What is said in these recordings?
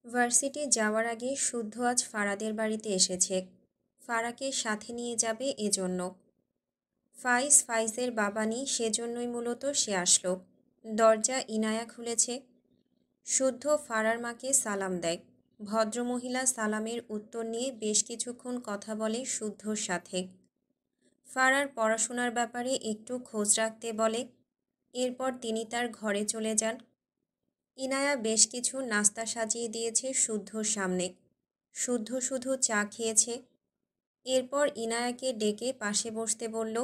Varsity যাওয়ার আগে শুদ্ধ আজ ফারাদের বাড়িতে এসেছে। ফারাকে সাথে নিয়ে যাবে এজন্য। ফাইজের বাবা নেই, সেজন্যই মূলত সে আসলো। দরজা ইনায়া খুলেছে। শুদ্ধ ফারার মাকে সালাম দেয়। ভদ্রমহিলা সালামের উত্তর নিয়ে বেশ কিছুক্ষণ কথা বলে শুদ্ধর সাথে। ফারার পড়াশোনার ব্যাপারে একটু খোঁজ রাখতে বলে। এরপর তিনি তার ঘরে চলে যান। ইনায়া বেশ কিছু নাস্তা সাজিয়ে দিয়েছে শুদ্ধর সামনে। শুদ্ধ শুধু চা খেয়েছে। এরপর ইনায়াকে ডেকে পাশে বসতে বলল।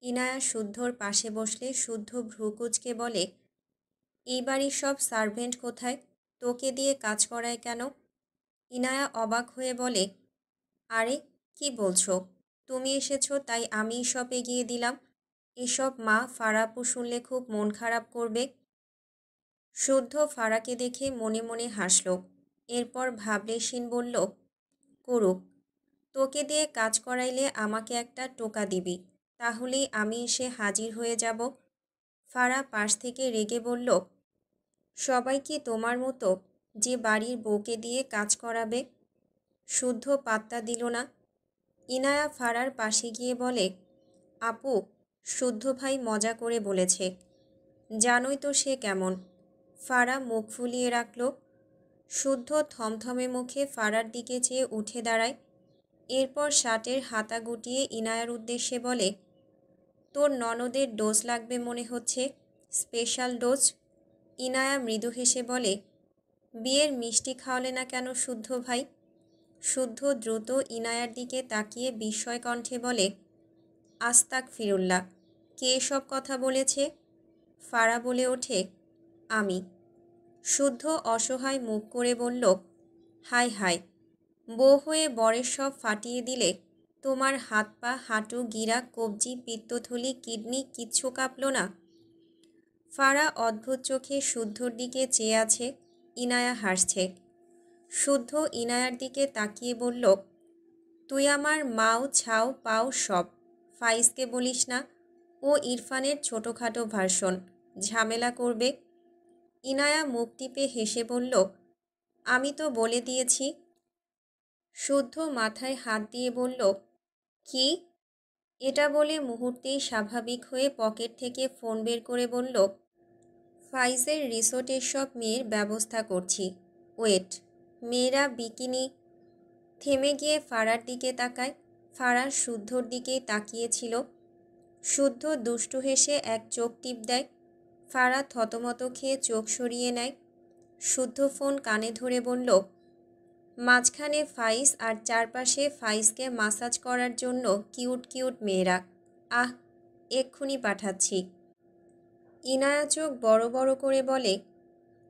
ইনায়া শুদ্ধর পাশে বসলে শুদ্ধ ভ্রুকুচকে বলে, এই বাড়ির সব সার্ভেন্ট কোথায়? তোকে দিয়ে কাজ করায় কেন? ইনায়া অবাক হয়ে বলে, আরে কি বলছো? তুমি এসেছো তাই আমি সব এগিয়ে দিলাম। এসব মা ফারাপু শুনলে খুব মন খারাপ করবে। শুদ্ধ ফারাকে দেখে মনে মনে হাসল। এরপর ভাবলেশীন বলল, করুক। তোকে দিয়ে কাজ করাইলে আমাকে একটা টোকা দিবি, তাহলেই আমি এসে হাজির হয়ে যাব। ফারা পাশ থেকে রেগে বলল, সবাই কি তোমার মতো যে বাড়ির বউকে দিয়ে কাজ করাবে? শুদ্ধ পাত্তা দিল না। ইনায়া ফারার পাশে গিয়ে বলে, আপু, শুদ্ধ ভাই মজা করে বলেছে। জানোই তো সে কেমন। ফারা মুখ ফুলিয়ে রাখল। শুদ্ধ থমথমে মুখে ফারার দিকে চেয়ে উঠে দাঁড়ায়। এরপর শার্টের হাতা গুটিয়ে ইনায়ার উদ্দেশ্যে বলে, তোর ননদের ডোজ লাগবে মনে হচ্ছে, স্পেশাল ডোজ। ইনায়া মৃদু হেসে বলে, বিয়ের মিষ্টি খাওয়ালে না কেন শুদ্ধ ভাই? শুদ্ধ দ্রুত ইনায়ার দিকে তাকিয়ে বিস্ময় কণ্ঠে বলে, আস্তাক ফিরুল্লাহ, কে এসব কথা বলেছে? ফারা বলে ওঠে, আমি। শুদ্ধ অসহায় মুখ করে বলল, হায় হায়, বউ হয়ে বরের সব ফাটিয়ে দিলে। তোমার হাত পা হাঁটু গিরা কবজি পিত্তথলি কিডনি কিচ্ছু কাঁপল না? ফারা অদ্ভুত চোখে শুদ্ধর দিকে চেয়ে আছে। ইনায়া হাসছে। শুদ্ধ ইনায়ার দিকে তাকিয়ে বলল, তুই আমার মাও ছাও পাও সব। ফাইজকে বলিস না, ও ইরফানের ছোটোখাটো ভার্সন, ঝামেলা করবে। ইনায়া মুখ টিপে হেসে বলল, আমি তো বলে দিয়েছি। শুদ্ধ মাথায় হাত দিয়ে বলল, কি? এটা বলে মুহূর্তেই স্বাভাবিক হয়ে পকেট থেকে ফোন বের করে বলল, ফাইজের রিসোর্টের সব মেয়ের ব্যবস্থা করছি, ওয়েট। মেয়েরা বিকিনি। থেমে গিয়ে ফারার দিকে তাকায়। ফারা শুদ্ধর দিকেই তাকিয়েছিল। শুদ্ধ দুষ্টু হেসে এক চোখ টিপ দেয়। ফারা থতমত খেয়ে চোখ সরিয়ে নেয়। শুদ্ধ ফোন কানে ধরে বলল, মাঝখানে ফাইজ আর চারপাশে ফাইজকে মাসাজ করার জন্য কিউট কিউট মেয়েরা। আহ, এক্ষুনি পাঠাচ্ছি। ইনায়া চোখ বড় বড় করে বলে,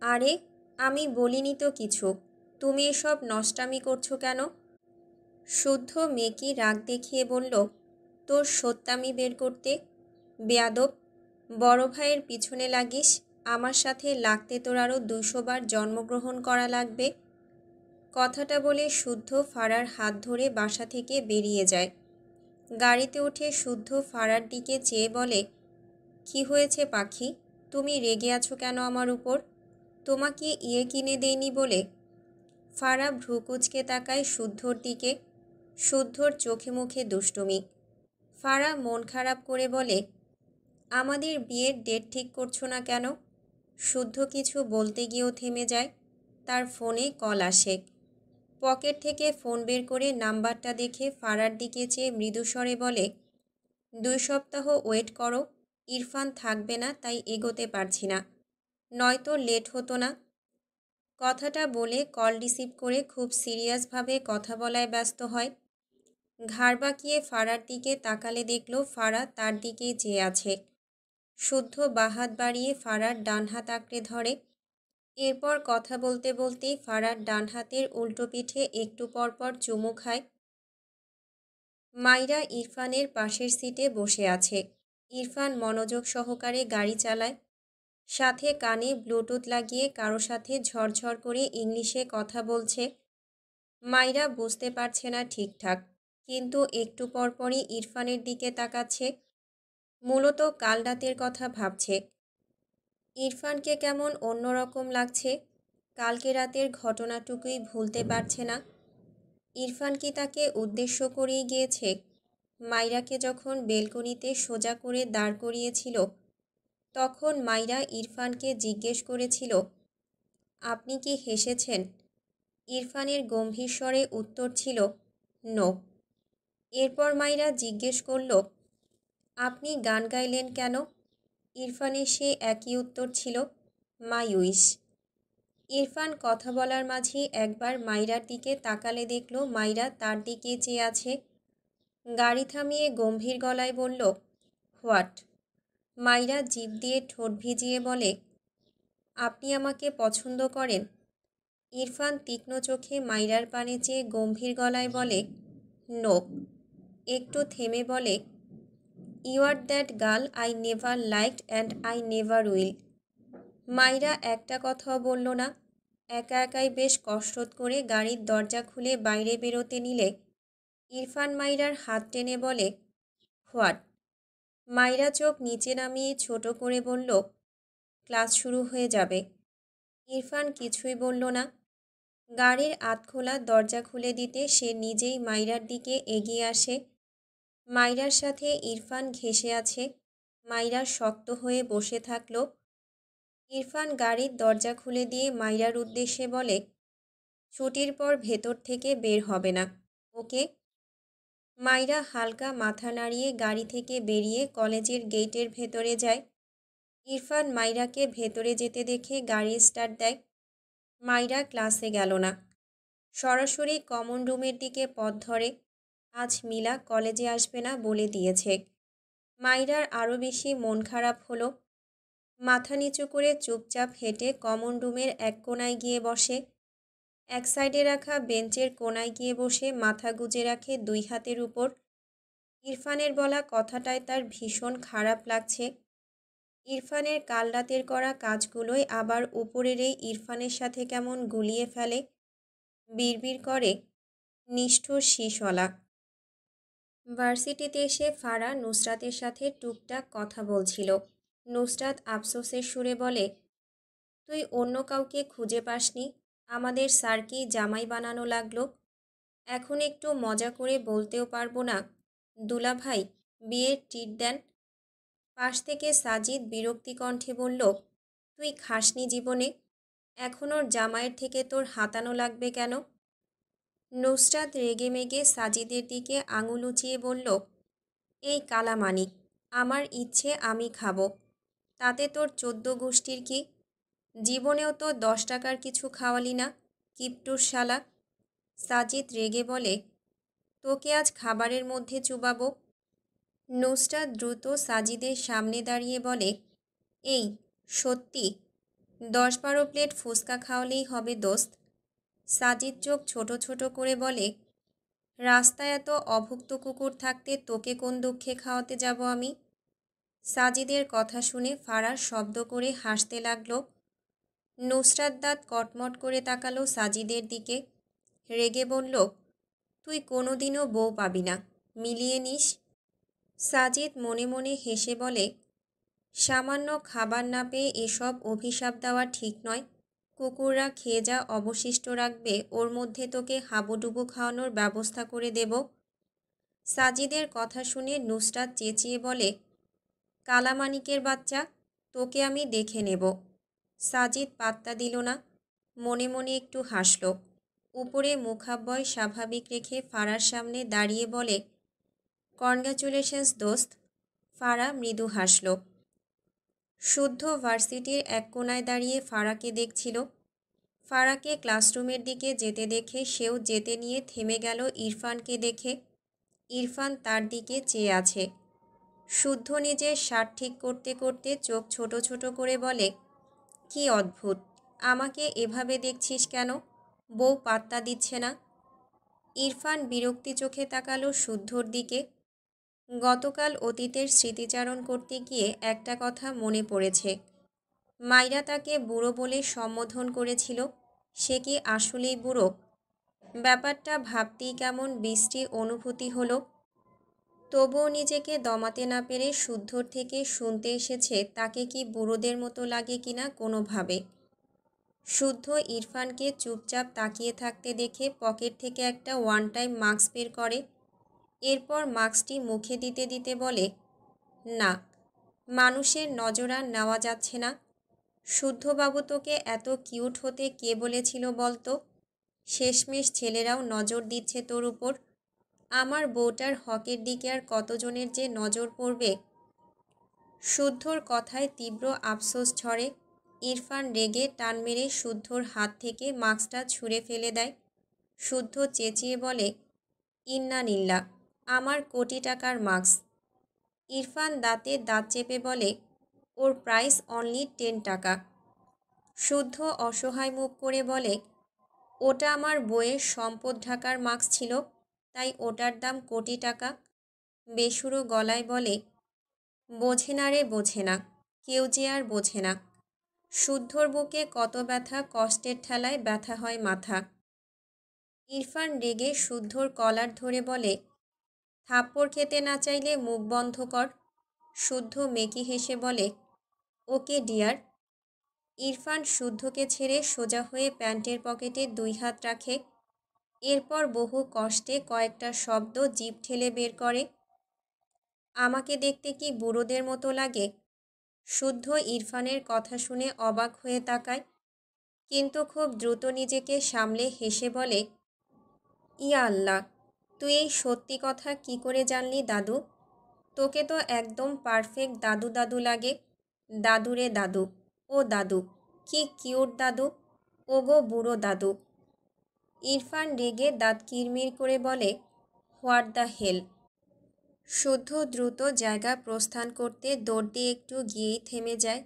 আরে আমি বলিনি তো কিছু, তুমি এসব নষ্টামি করছো কেন? শুদ্ধ মেকি রাগ দেখিয়ে বলল, তোর সত্যামি বের করতে। বেয়াদব, বড় ভাইয়ের পিছনে লাগিস, আমার সাথে লাগতে তোর আরও 200 বার জন্মগ্রহণ করা লাগবে। কথাটা বলে শুদ্ধ ফারার হাত ধরে বাসা থেকে বেরিয়ে যায়। গাড়িতে উঠে শুদ্ধ ফারার দিকে চেয়ে বলে, কি হয়েছে পাখি, তুমি রেগে আছো কেন আমার উপর? তোমাকে ইয়ে কিনে দেইনি বলে? ফারা ভ্রুকুচকে তাকায় শুদ্ধর দিকে। শুদ্ধর চোখে মুখে দুষ্টুমি। ফারা মন খারাপ করে বলে, আমাদের বিয়ের ডেট ঠিক করছো না কেন? শুদ্ধ কিছু বলতে গিয়েও থেমে যায়। তার ফোনে কল আসে। পকেট থেকে ফোন বের করে নাম্বারটা দেখে ফারার দিকে চেয়ে মৃদুস্বরে বলে, 2 সপ্তাহ ওয়েট করো, ইরফান থাকবে না তাই এগোতে পারছি না, নয়তো লেট হতো না। কথাটা বলে কল রিসিভ করে খুব সিরিয়াসভাবে কথা বলায় ব্যস্ত হয়। ঘাড় বাঁকিয়ে ফারার দিকে তাকালে দেখল ফারা তার দিকেই চেয়ে আছে। শুদ্ধ বাহাত বাড়িয়ে ফারার ডান হাত আঁকড়ে ধরে। এরপর কথা বলতে বলতেই ফারার ডান হাতের উল্টো পিঠে একটু পরপর চুমু খায়। মাইরা ইরফানের পাশের সিটে বসে আছে। ইরফান মনোযোগ সহকারে গাড়ি চালায়। সাথে কানে ব্লুটুথ লাগিয়ে কারো সাথে ঝরঝর করে ইংলিশে কথা বলছে। মাইরা বুঝতে পারছে না ঠিকঠাক, কিন্তু একটু পরপরই ইরফানের দিকে তাকাচ্ছে। মূলত কাল রাতের কথা ভাবছে। ইরফানকে কেমন অন্যরকম লাগছে। কালকে রাতের ঘটনাটুকুই ভুলতে পারছে না। ইরফান কি তাকে উদ্দেশ্য করেই গিয়েছে? মাইরাকে যখন বেলকনিতে সোজা করে দাঁড় করিয়েছিল, তখন মাইরা ইরফানকে জিজ্ঞেস করেছিল, আপনি কি হেসেছেন? ইরফানের গম্ভীর স্বরে উত্তর ছিল, নো। এরপর মাইরা জিজ্ঞেস করল, আপনি গান গাইলেন কেন? ইরফানের সে একই উত্তর ছিল, মাই উইশ। ইরফান কথা বলার মাঝেই একবার মাইরার দিকে তাকালে দেখল মাইরা তার দিকে চেয়ে আছে। গাড়ি থামিয়ে গম্ভীর গলায় বলল, হোয়াট? মাইরা জিভ দিয়ে ঠোঁট ভিজিয়ে বলে, আপনি আমাকে পছন্দ করেন? ইরফান তীক্ষ্ণ চোখে মাইরার পানে চেয়ে গম্ভীর গলায় বলে, নো। একটু থেমে বলে, you are that girl I never liked and I never will. মাইরা একটা কথাও বলল না। একা একাই বেশ কসরত করে গাড়ির দরজা খুলে বাইরে বেরোতে নিলে ইরফান মাইরার হাত টেনে বলে, হোয়াট? মাইরা চোখ নিচে নামিয়ে ছোট করে বলল, ক্লাস শুরু হয়ে যাবে। ইরফান কিছুই বলল না। গাড়ির আধখোলা দরজা খুলে দিতে সে নিজেই মাইরার দিকে এগিয়ে আসে। মাইরার সাথে ইরফান ঘেঁষে আছে। মাইরা শক্ত হয়ে বসে থাকল। ইরফান গাড়ির দরজা খুলে দিয়ে মাইরার উদ্দেশ্যে বলে, ছুটির পর ভেতর থেকে বের হবে না, ওকে? মাইরা হালকা মাথা নাড়িয়ে গাড়ি থেকে বেরিয়ে কলেজের গেটের ভেতরে যায়। ইরফান মাইরাকে ভেতরে যেতে দেখে গাড়ি স্টার্ট দেয়। মাইরা ক্লাসে গেল না, সরাসরি কমন রুমের দিকে পথ ধরে। আজ মিলা কলেজে আসবে না বলে দিয়েছে। মাইরার আরও বেশি মন খারাপ হলো। মাথা নিচু করে চুপচাপ হেঁটে কমন রুমের এক কোণায় গিয়ে বসে। এক সাইডে রাখা বেঞ্চের কোণায় গিয়ে বসে মাথা গুজে রাখে দুই হাতের উপর। ইরফানের বলা কথাটায় তার ভীষণ খারাপ লাগছে। ইরফানের কাল রাতের করা কাজগুলোই আবার উপরের এই ইরফানের সাথে কেমন গুলিয়ে ফেলে। বিড়বিড় করে, নিষ্ঠুর শিশলা। ভার্সিটিতে এসে ফারা নুসরাতের সাথে টুকটাক কথা বলছিল। নুসরাত আফসোসের সুরে বলে, তুই অন্য কাউকে খুঁজে পাসনি? আমাদের স্যারকেই জামাই বানানো লাগলো। এখন একটু মজা করে বলতেও পারবো না, দুলা ভাই বিয়ের ট্রিট দেন। পাশ থেকে সাজিদ বিরক্তি কণ্ঠে বলল, তুই খাসনি জীবনে? এখন ওর জামাইয়ের থেকে তোর হাতানো লাগবে কেন? নুসরাত রেগেমেগে সাজিদের দিকে আঙুল উঁচিয়ে বলল, এই কালামানিক, আমার ইচ্ছে আমি খাবো, তাতে তোর 14 গোষ্ঠীর কি? জীবনেও তো 10 টাকার কিছু খাওয়ালি না, কিপটুর শালা। সাজিদ রেগে বলে, তোকে আজ খাবারের মধ্যে চুবাবো। নুসরাত দ্রুত সাজিদের সামনে দাঁড়িয়ে বলে, এই সত্যি 10-12 প্লেট ফুচকা খাওয়ালেই হবে দোস্ত। সাজিদ চোখ ছোট ছোট করে বলে, রাস্তায় এত অভুক্ত কুকুর থাকতে তোকে কোন দুঃখে খাওয়াতে যাব আমি? সাজিদের কথা শুনে ফারাজ শব্দ করে হাসতে লাগলো। নুসরাত দাঁত কটমট করে তাকালো সাজিদের দিকে। রেগে বলল, তুই কোনোদিনও বউ পাবি না, মিলিয়ে নিস। সাজিদ মনে মনে হেসে বলে, সামান্য খাবার না পেয়ে এসব অভিশাপ দেওয়া ঠিক নয়। কুকুররা খেয়ে যা অবশিষ্ট রাখবে ওর মধ্যে তোকে হাবুডুবু খাওয়ানোর ব্যবস্থা করে দেব। সাজিদের কথা শুনে নুসরাত চেঁচিয়ে বলে, কালামানিকের বাচ্চা, তোকে আমি দেখে নেব। সাজিদ পাত্তা দিল না, মনে মনে একটু হাসল। উপরে মুখাব্বয় স্বাভাবিক রেখে ফারার সামনে দাঁড়িয়ে বলে, কনগ্রাচুলেশনস দোস্ত। ফারা মৃদু হাসল। শুদ্ধ ভার্সিটির এক কোণায় দাঁড়িয়ে ফারাকে দেখছিল। ফারাকে ক্লাসরুমের দিকে যেতে দেখে সেও যেতে নিয়ে থেমে গেল ইরফানকে দেখে। ইরফান তার দিকে চেয়ে আছে। শুদ্ধ নিজের শার্ট ঠিক করতে করতে চোখ ছোট ছোট করে বলে, কি অদ্ভুত, আমাকে এভাবে দেখছিস কেন? বউ পাত্তা দিচ্ছে না। ইরফান বিরক্তি চোখে তাকালো শুদ্ধর দিকে। গতকাল অতীতের স্মৃতিচারণ করতে গিয়ে একটা কথা মনে পড়েছে। মাইরা তাকে বুড়ো বলে সম্বোধন করেছিল। সে কি আসলেই বুড়ো? ব্যাপারটা ভাবতেই কেমন বিশ্রী অনুভূতি হলো। তবুও নিজেকে দমাতে না পেরে শুদ্ধর থেকে শুনতে এসেছে তাকে কি বুড়োদের মতো লাগে কিনা কোনোভাবে। শুদ্ধ ইরফানকে চুপচাপ তাকিয়ে থাকতে দেখে পকেট থেকে একটা ওয়ান টাইম মাস্ক বের করে। এরপর মাস্কটি মুখে দিতে দিতে বলে, না, মানুষের নজর আর নেওয়া যাচ্ছে না। শুদ্ধবাবু, তোকে এত কিউট হতে কে বলেছিল বলতো? শেষমেশ ছেলেরাও নজর দিচ্ছে তোর উপর। আমার বউটার হকের দিকে আর কতজনের যে নজর পড়বে। শুদ্ধর কথায় তীব্র আফসোস ঝরে। ইরফান রেগে টান মেরে শুদ্ধর হাত থেকে মাস্কটা ছুঁড়ে ফেলে দেয়। শুদ্ধ চেঁচিয়ে বলে, ইন্নালিল্লাহ, আমার কোটি টাকার মাস্ক। ইরফান দাঁতে দাঁত চেপে বলে, ওর প্রাইস অনলি 10 টাকা। শুদ্ধ অসহায় মুখ করে বলে, ওটা আমার বইয়ের সম্পদ ঢাকার মাস্ক ছিল, তাই ওটার দাম কোটি টাকা। বেসুরো গলায় বলে, বোঝে না রে, বোঝে না, কেউ যে আর বোঝে না। শুদ্ধর বুকে কত ব্যথা, কষ্টের ঠেলায় ব্যথা হয় মাথা। ইরফান রেগে শুদ্ধর কলার ধরে বলে, থাপ্পড় খেতে না চাইলে মুখ বন্ধ কর। শুদ্ধ মেকি হেসে বলে, ওকে ডিয়ার। ইরফান শুদ্ধকে ছেড়ে সোজা হয়ে প্যান্টের পকেটে 2 হাত রাখে। এরপর বহু কষ্টে কয়েকটা শব্দ জিভ ঠেলে বের করে, আমাকে দেখতে কি বুড়োদের মতো লাগে? শুদ্ধ ইরফানের কথা শুনে অবাক হয়ে তাকায়, কিন্তু খুব দ্রুত নিজেকে সামলে হেসে বলে, ইয়া আল্লাহ, তুই এই সত্যি কথা কি করে জানলি দাদু? তোকে তো একদম পারফেক্ট দাদু দাদু লাগে। দাদু রে দাদু, ও দাদু, কি কিউট দাদু, ওগো বুড়ো দাদু। ইরফান রেগে দাঁত কিরমির করে বলে, হোয়াট দ্য হেল। শুদ্ধ দ্রুত জায়গা প্রস্থান করতে দৌড় দিয়ে একটু গিয়েই থেমে যায়।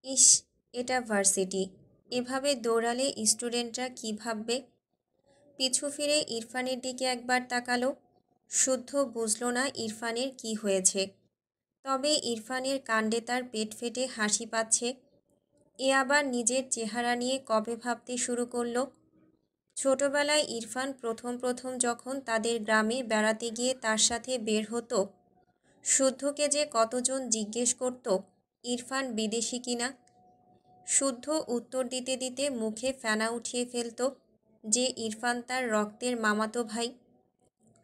ইস, এটা ভার্সিটি, এভাবে দৌড়ালে স্টুডেন্টরা কী ভাববে? পিছু ফিরে ইরফানের দিকে একবার তাকালো। শুদ্ধ বুঝল না ইরফানের কি হয়েছে, তবে ইরফানের কাণ্ডে তার পেট ফেটে হাসি পাচ্ছে। এ আবার নিজের চেহারা নিয়ে কবে ভাবতে শুরু করলো? ছোটবেলায় ইরফান প্রথম প্রথম যখন তাদের গ্রামে বেড়াতে গিয়ে তার সাথে বের হতো, শুদ্ধকে যে কতজন জিজ্ঞেস করত ইরফান বিদেশি কিনা। শুদ্ধ উত্তর দিতে দিতে মুখে ফেনা উঠিয়ে ফেলত যে ইরফান তার রক্তের মামাতো ভাই।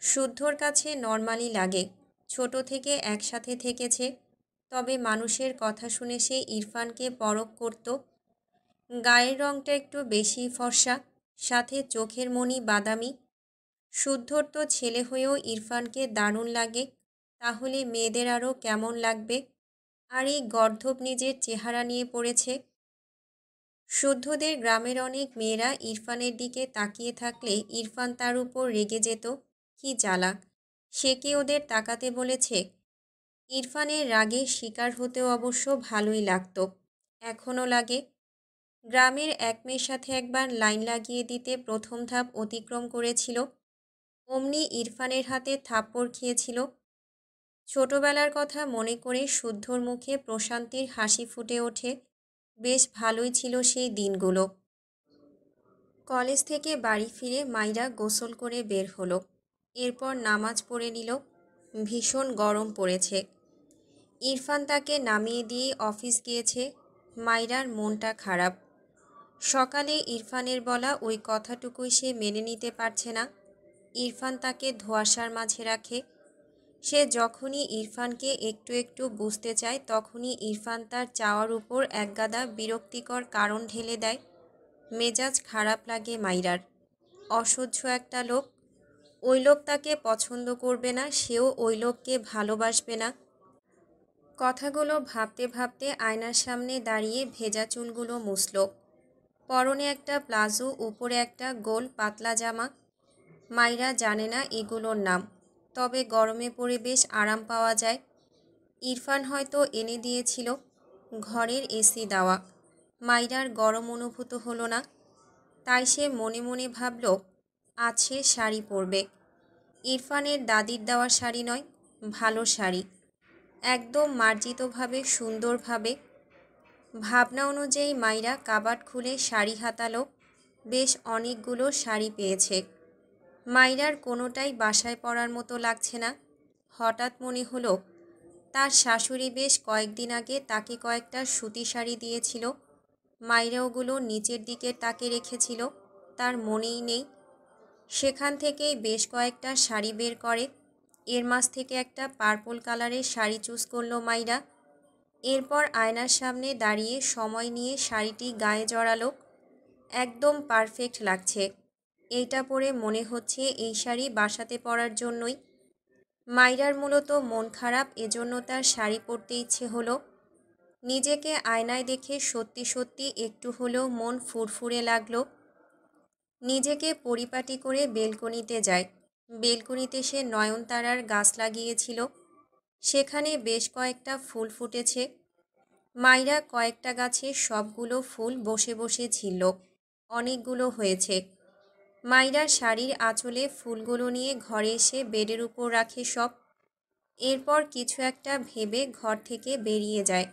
শুদ্ধর কাছে নর্মালি লাগে, ছোট থেকে একসাথে থেকেছে, তবে মানুষের কথা শুনে সে ইরফানকে পরখ করত। গায়ের রংটা একটু বেশি ফর্সা, সাথে চোখের মণি বাদামি। শুদ্ধর তো ছেলে হয়েও ইরফানকে দারুণ লাগে, তাহলে মেয়েদের আরও কেমন লাগবে? আর এই গর্ধব নিজের চেহারা নিয়ে পড়েছে। শুদ্ধদের গ্রামের অনেক মেয়েরা ইরফানের দিকে তাকিয়ে থাকলে ইরফান তার উপর রেগে যেত। কি জ্বালা, সে কি ওদের তাকাতে বলেছে? ইরফানের রাগে শিকার হতেও অবশ্য ভালোই লাগত, এখনও লাগে। গ্রামের এক মেয়ের সাথে একবার লাইন লাগিয়ে দিতে প্রথম ধাপ অতিক্রম করেছিল, অমনি ইরফানের হাতে থাপ্পড় খেয়েছিল। ছোটবেলার কথা মনে করে শুদ্ধর মুখে প্রশান্তির হাসি ফুটে ওঠে। বেশ ভালোই ছিল সেই দিনগুলো। কলেজ থেকে বাড়ি ফিরে মাইরা গোসল করে বের হলো। এরপর নামাজ পড়ে নিল। ভীষণ গরম পড়েছে। ইরফান তাকে নামিয়ে দিয়ে অফিস গিয়েছে। মাইরার মনটা খারাপ। সকালে ইরফানের বলা ওই কথাটুকুই সে মেনে নিতে পারছে না। ইরফান তাকে ধোঁয়াশার মাঝে রাখে। সে যখনই ইরফানকে একটু একটু বুঝতে চায় তখনই ইরফান তার চাওয়ার উপর একগাদা বিরক্তিকর কারণ ঢেলে দেয়। মেজাজ খারাপ লাগে মাইরার। অসহ্য একটা লোক। ওই লোক তাকে পছন্দ করবে না, সেও ওই লোককে ভালোবাসবে না। কথাগুলো ভাবতে ভাবতে আয়নার সামনে দাঁড়িয়ে ভেজা চুলগুলো মুছল। পরনে একটা প্লাজো, উপরে একটা গোল পাতলা জামা। মাইরা জানে না এগুলোর নাম, তবে গরমে পড়ে বেশ আরাম পাওয়া যায়। ইরফান হয়তো এনে দিয়েছিল, ঘরের এসি দেওয়া। মাইরার গরম অনুভূত হলো না, তাই সে মনে মনে ভাবল আছে শাড়ি পরবে। ইরফানের দাদির দেওয়া শাড়ি নয়, ভালো শাড়ি, একদম মার্জিতভাবে সুন্দরভাবে। ভাবনা অনুযায়ী মাইরা কাবার্ড খুলে শাড়ি হাতালো। বেশ অনেকগুলো শাড়ি পেয়েছে। মাইরার কোনোটাই বাসায় পরার মতো লাগছে না। হঠাৎ মনে হলো তার শাশুড়ি বেশ কয়েকদিন আগে তাকে কয়েকটা সুতি শাড়ি দিয়েছিল। মাইরা ওগুলো নিচের দিকে তাকে রেখেছিল, তার মনেই নেই। সেখান থেকেই বেশ কয়েকটা শাড়ি বের করে। এর মাঝ থেকে একটা পার্পল কালারের শাড়ি চুজ করলো মাইরা। এরপর আয়নার সামনে দাঁড়িয়ে সময় নিয়ে শাড়িটি গায়ে জড়ালো। একদম পারফেক্ট লাগছে। এইটা পরে মনে হচ্ছে এই শাড়ি বাসাতে পরার জন্যই। মাইরার মূলত মন খারাপ, এজন্য তার শাড়ি পরতে ইচ্ছে হলো। নিজেকে আয়নায় দেখে সত্যি সত্যি একটু হলেও মন ফুরফুরে লাগলো। নিজেকে পরিপাটি করে বেলকনিতে যায়। বেলকনিতে সে নয়নতারার গাছ লাগিয়েছিল, সেখানে বেশ কয়েকটা ফুল ফুটেছে। মাইরা কয়েকটা গাছে সবগুলো ফুল বসে বসে ছিল, অনেকগুলো হয়েছে। মাইরার শাড়ির আঁচলে ফুলগুলো নিয়ে ঘরে এসে বেডের উপর রাখে সব। এরপর কিছু একটা ভেবে ঘর থেকে বেরিয়ে যায়।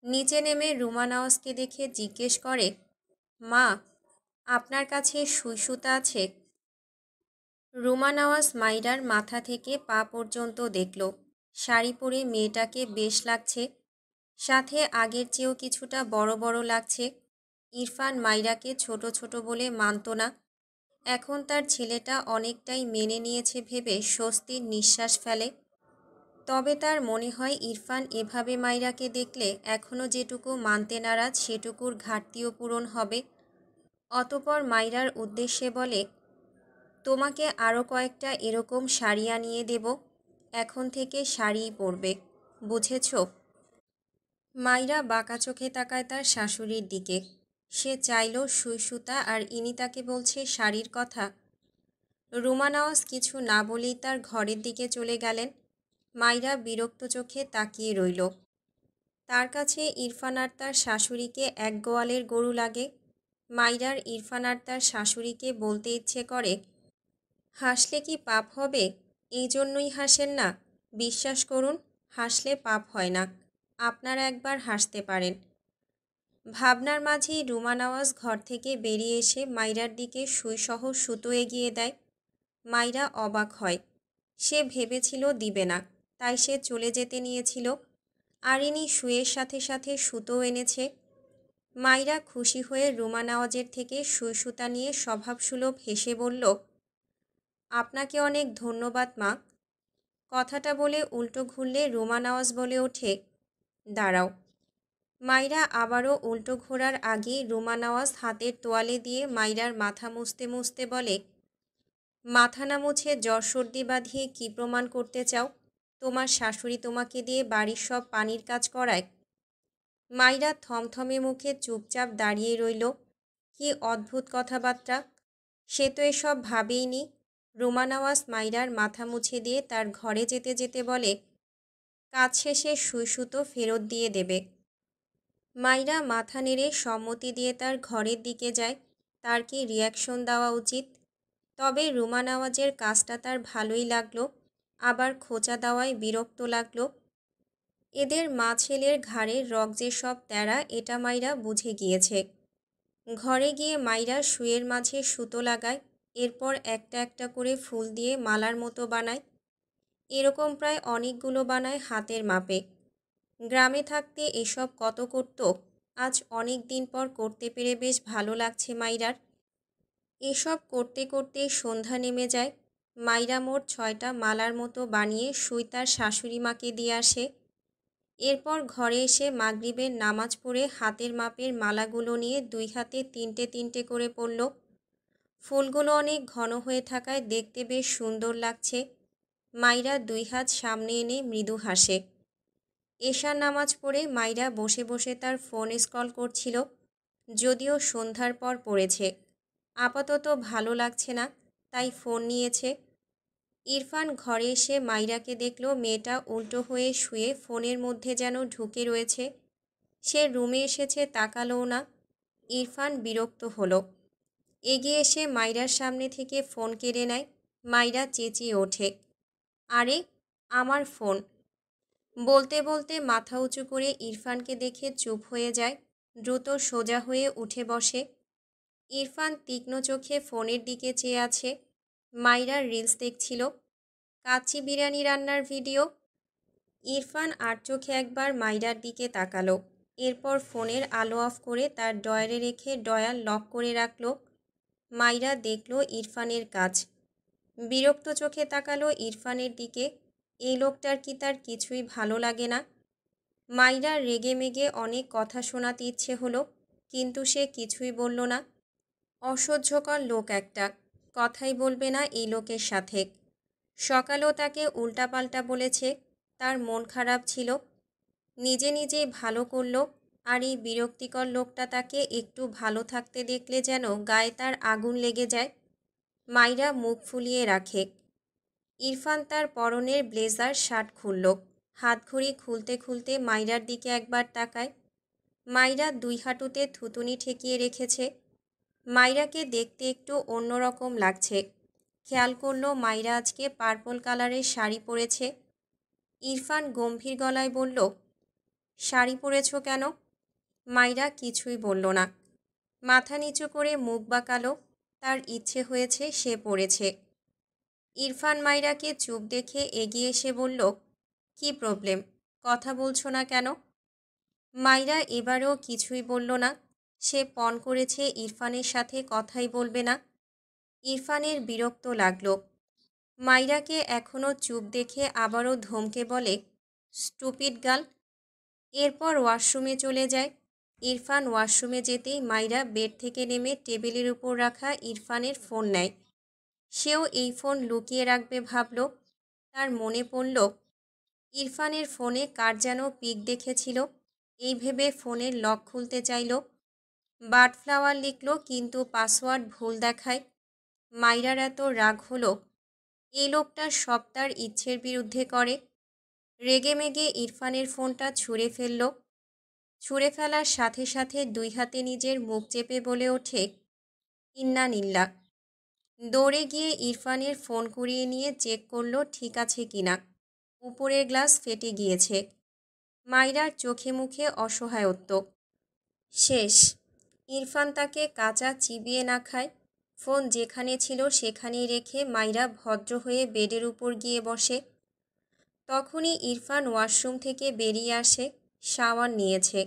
নিচে নেমে রুমা নওয়াজকে দেখে জিজ্ঞেস করে, মা, আপনার কাছে সুই সুতা আছে? রুমা নওয়াজ মাইরার মাথা থেকে পা পর্যন্ত দেখল। শাড়ি পরে মেয়েটাকে বেশ লাগছে, সাথে আগের চেয়েও কিছুটা বড় বড় লাগছে। ইরফান মাইরাকে ছোট ছোট বলে মানত না, এখন তার ছেলেটা অনেকটাই মেনে নিয়েছে ভেবে স্বস্তির নিঃশ্বাস ফেলে। তবে তার মনে হয় ইরফান এভাবে মাইরাকে দেখলে এখনও যেটুকু মানতে নারাজ সেটুকুর ঘাটতিও পূরণ হবে। অতপর মাইরার উদ্দেশ্যে বলে, তোমাকে আরও কয়েকটা এরকম শাড়ি আনিয়ে দেব, এখন থেকে শাড়িই পরবে, বুঝেছ? মাইরা বাঁকা চোখে তাকায় তার শাশুড়ির দিকে। সে চাইল সুই সুতা, আর ইনি তাকে বলছে শাড়ির কথা। রুমা নওয়াজ কিছু না বলেই তার ঘরের দিকে চলে গেলেন। মাইরা বিরক্ত চোখে তাকিয়ে রইল। তার কাছে ইরফান আর তার শাশুড়িকে এক গোয়ালের গরু লাগে। মাইরার ইরফান আর তার শাশুড়িকে বলতে ইচ্ছে করে, হাসলে কি পাপ হবে? এই জন্যই হাসেন না? বিশ্বাস করুন, হাসলে পাপ হয় না। আপনারা একবার হাসতে পারেন। ভাবনার মাঝেই রুমা নওয়াজ ঘর থেকে বেরিয়ে এসে মাইরার দিকে সুইসহ সুতো এগিয়ে দেয়। মাইরা অবাক হয়। সে ভেবেছিল দিবে না, তাই সে চলে যেতে নিয়েছিল, আর ইনি সুইয়ের সাথে সাথে সুতো এনেছে। মাইরা খুশি হয়ে রুমা নওয়াজের থেকে সুই সুতা নিয়ে স্বভাবসুলভ হেসে বলল, আপনাকে অনেক ধন্যবাদ মা। কথাটা বলে উল্টো ঘুরলে রুমা নওয়াজ বলে ওঠে, দাঁড়াও। মাইরা আবারও উল্টো ঘোরার আগেই রুমা নওয়াজ হাতের তোয়ালে দিয়ে মাইরার মাথা মুছতে মুছতে বলে, মাথা না মুছে জ্বর সর্দি বাঁধিয়ে কী প্রমাণ করতে চাও? তোমার শাশুড়ি তোমাকে দিয়ে বাড়ির সব পানির কাজ করায়। মাইরা থমথমে মুখে চুপচাপ দাঁড়িয়ে রইল। কি অদ্ভুত কথাবার্তা! সে তো এসব ভাবেইনি। রুমা নওয়াজ মাইরার মাথা মুছে দিয়ে তার ঘরে যেতে যেতে বলে, কাজ শেষে সুই সুতো ফেরত দিয়ে দেবে। মাইরা মাথা নেড়ে সম্মতি দিয়ে তার ঘরের দিকে যায়। তার কি রিয়াকশন দেওয়া উচিত? তবে রুমা নওয়াজের কাজটা তার ভালোই লাগলো, আবার খোঁচা দেওয়ায় বিরক্ত লাগলো। এদের মা ছেলের ঘাড়ের রগ যে সব তেরা, এটা মাইরা বুঝে গিয়েছে। ঘরে গিয়ে মাইরা শুয়ের মাঝে সুতো লাগায়, এরপর একটা একটা করে ফুল দিয়ে মালার মতো বানায়। এরকম প্রায় অনেকগুলো বানায় হাতের মাপে। গ্রামে থাকতে এসব কত করত, আজ অনেক দিন পর করতে পেরে বেশ ভালো লাগছে মাইরার। এসব করতে করতে সন্ধ্যা নেমে যায়। মাইরা মোট 6টা মালার মতো বানিয়ে সুই তার শাশুড়ি মাকে দিয়ে আসে। এরপর ঘরে এসে মাগরিবের নামাজ পড়ে হাতের মাপের মালাগুলো নিয়ে 2 হাতে 3টে 3টে করে পরল। ফুলগুলো অনেক ঘন হয়ে থাকায় দেখতে বেশ সুন্দর লাগছে। মাইরা 2 হাত সামনে এনে মৃদু হাসে। এশার নামাজ পড়ে মাইরা বসে বসে তার ফোন স্ক্রল করছিল। যদিও সন্ধ্যার পর পড়েছে, আপাতত ভালো লাগছে না, তাই ফোন নিয়েছে। ইরফান ঘরে এসে মাইরাকে দেখল মেয়েটা উল্টো হয়ে শুয়ে ফোনের মধ্যে যেন ঢুকে রয়েছে। সে রুমে এসেছে, তাকালোও না। ইরফান বিরক্ত হলো, এগিয়ে এসে মাইরার সামনে থেকে ফোন কেড়ে নেয়। মাইরা চেঁচিয়ে ওঠে, আরে আমার ফোন! বলতে বলতে মাথা উঁচু করে ইরফানকে দেখে চুপ হয়ে যায়। দ্রুত সোজা হয়ে উঠে বসে। ইরফান তীক্ষ্ণ চোখে ফোনের দিকে চেয়ে আছে। মাইরার রিলস দেখছিল, কাচ্চি বিরিয়ানি রান্নার ভিডিও। ইরফান আর চোখে একবার মাইরার দিকে তাকালো। এরপর ফোনের আলো অফ করে তার ড্রয়ারে রেখে ড্রয়ার লক করে রাখল। মাইরা দেখল ইরফানের কাজ। বিরক্ত চোখে তাকালো ইরফানের দিকে। এই লোকটার কি তার কিছুই ভালো লাগে না? মাইরার রেগে মেগে অনেক কথা শোনাতে ইচ্ছে হলো, কিন্তু সে কিছুই বলল না। অসহ্যকর লোক একটা, কথাই বলবে না এই লোকের সাথে। সকালেও তাকে উল্টাপাল্টা বলেছে, তার মন খারাপ ছিল। নিজে নিজেই ভালো করল, আর এই বিরক্তিকর লোকটা তাকে একটু ভালো থাকতে দেখলে যেন গায়ে তার আগুন লেগে যায়। মাইরা মুখ ফুলিয়ে রাখে। ইরফান তার পরনের ব্লেজার শার্ট খুলল। হাতঘড়ি খুলতে খুলতে মাইরার দিকে একবার তাকায়। মাইরা দুই হাঁটুতে থুতুনি ঠেকিয়ে রেখেছে। মাইরাকে দেখতে একটু অন্যরকম লাগছে। খেয়াল করল মাইরা আজকে পার্পল কালারের শাড়ি পরেছে। ইরফান গম্ভীর গলায় বলল, শাড়ি পরেছ কেন? মাইরা কিছুই বলল না। মাথা নিচু করে মুখ বাঁকালো। তার ইচ্ছে হয়েছে সে পড়েছে। ইরফান মাইরাকে চুপ দেখে এগিয়ে এসে বলল, কি প্রবলেম, কথা বলছো না কেন? মাইরা এবারেও কিছুই বলল না। সে পণ করেছে ইরফানের সাথে কথাই বলবে না। ইরফানের বিরক্ত লাগল। মাইরাকে এখনও চুপ দেখে আবারও ধমকে বলে, স্টুপিড গার্ল। এরপর ওয়াশরুমে চলে যায়। ইরফান ওয়াশরুমে যেতেই মাইরা বেড থেকে নেমে টেবিলের উপর রাখা ইরফানের ফোন নেয়। সেও এই ফোন লুকিয়ে রাখবে ভাবল। তার মনে পড়ল ইরফানের ফোনে কার যেন পিক দেখেছিল। এই ভেবে ফোনের লক খুলতে চাইল। বার্ডফ্লাওয়ার লিখল, কিন্তু পাসওয়ার্ড ভুল দেখায়। মাইরার এত রাগ হলো, এই লোকটা সব তার ইচ্ছের বিরুদ্ধে করে। রেগে মেগে ইরফানের ফোনটা ছুঁড়ে ফেলল। ছুঁড়ে ফেলার সাথে সাথে দুই হাতে নিজের মুখ চেপে বলে ওঠে, ইন্না নিল্লাহ। দৌড়ে গিয়ে ইরফানের ফোন কুড়িয়ে নিয়ে চেক করলো ঠিক আছে কিনা। উপরের গ্লাস ফেটে গিয়েছে। মাইরার চোখে মুখে অসহায়ত্ব। শেষ। ইরফান তাকে কাঁচা চিবিয়ে না খায়। ফোন যেখানে ছিল সেখানেই রেখে মাইরা ভদ্র হয়ে বেডের উপর গিয়ে বসে। তখনই ইরফান ওয়াশরুম থেকে বেরিয়ে আসে। শাওয়ার নিয়েছে।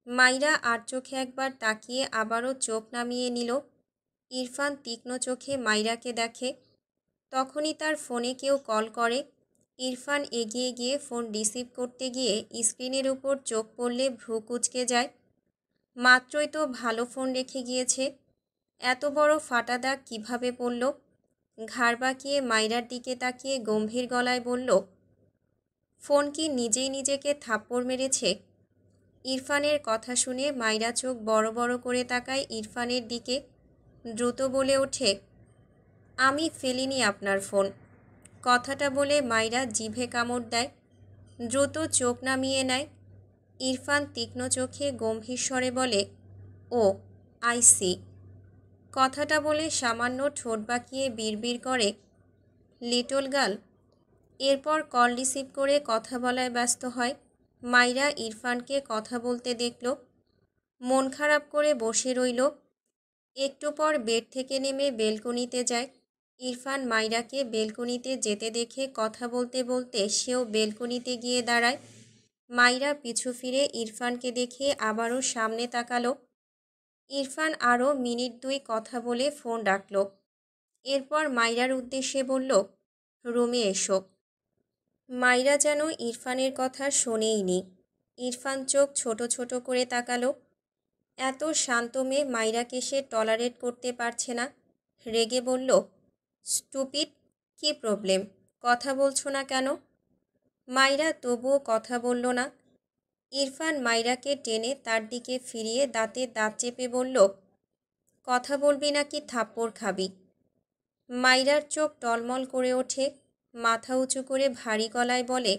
মাইরা আর চোখে একবার তাকিয়ে আবারও চোখ নামিয়ে নিল। ইরফান তীক্ষ্ণ চোখে মাইরাকে দেখে। তখনই তার ফোনে কেউ কল করে। ইরফান এগিয়ে গিয়ে ফোন রিসিভ করতে গিয়ে স্ক্রিনের উপর চোখ পড়লে ভ্রু কুঁচকে যায়। মাত্রই তো ভালো ফোন রেখে গিয়েছে, এত বড় ফাটা দাগ কীভাবে পড়ল? ঘাড় বাঁকিয়ে মাইরার দিকে তাকিয়ে গম্ভীর গলায় বলল, ফোন কি নিজেই নিজেকে থাপ্পড় মেরেছে? ইরফানের কথা শুনে মাইরা চোখ বড় বড় করে তাকায় ইরফানের দিকে। দ্রুত বলে ওঠে, আমি ফেলিনি আপনার ফোন। কথাটা বলে মাইরা জিভে কামড় দেয়। দ্রুত চোখ নামিয়ে নেয়। ইরফান তীক্ষ্ণ চোখে গম্ভীর স্বরে বলে, ও আই সি। কথাটা বলে সামান্য ঠোঁট বাঁকিয়ে বিড়বিড় করে, লিটল গার্ল। এরপর কল রিসিভ করে কথা বলায় ব্যস্ত হয়। মাইরা ইরফানকে কথা বলতে দেখল। মন খারাপ করে বসে রইল। একটু পর বেড থেকে নেমে বেলকনিতে যায়। ইরফান মাইরাকে বেলকনিতে যেতে দেখে কথা বলতে বলতে সেও বেলকনিতে গিয়ে দাঁড়ায়। মাইরা পিছু ফিরে ইরফানকে দেখে আবারও সামনে তাকালো। ইরফান আরও মিনিট দুই কথা বলে ফোন রাখল। এরপর মাইরার উদ্দেশ্যে বলল, রুমে এসো। মাইরা যেন ইরফানের কথা শোনেইনি। ইরফান চোখ ছোট ছোট করে তাকালো। এত শান্ত মেয়ে মাইরাকে সে টলারেট করতে পারছে না। রেগে বলল, স্টুপিড, কি প্রবলেম, কথা বলছো না কেন? মাইরা তবুও কথা বলল না। ইরফান মাইরাকে টেনে তার দিকে ফিরিয়ে দাঁতে দাঁত চেপে বলল, কথা বলবি নাকি থাপ্পড় খাবি? মাইরার চোখ টলমল করে ওঠে। মাথা উঁচু করে ভারী গলায় বলে,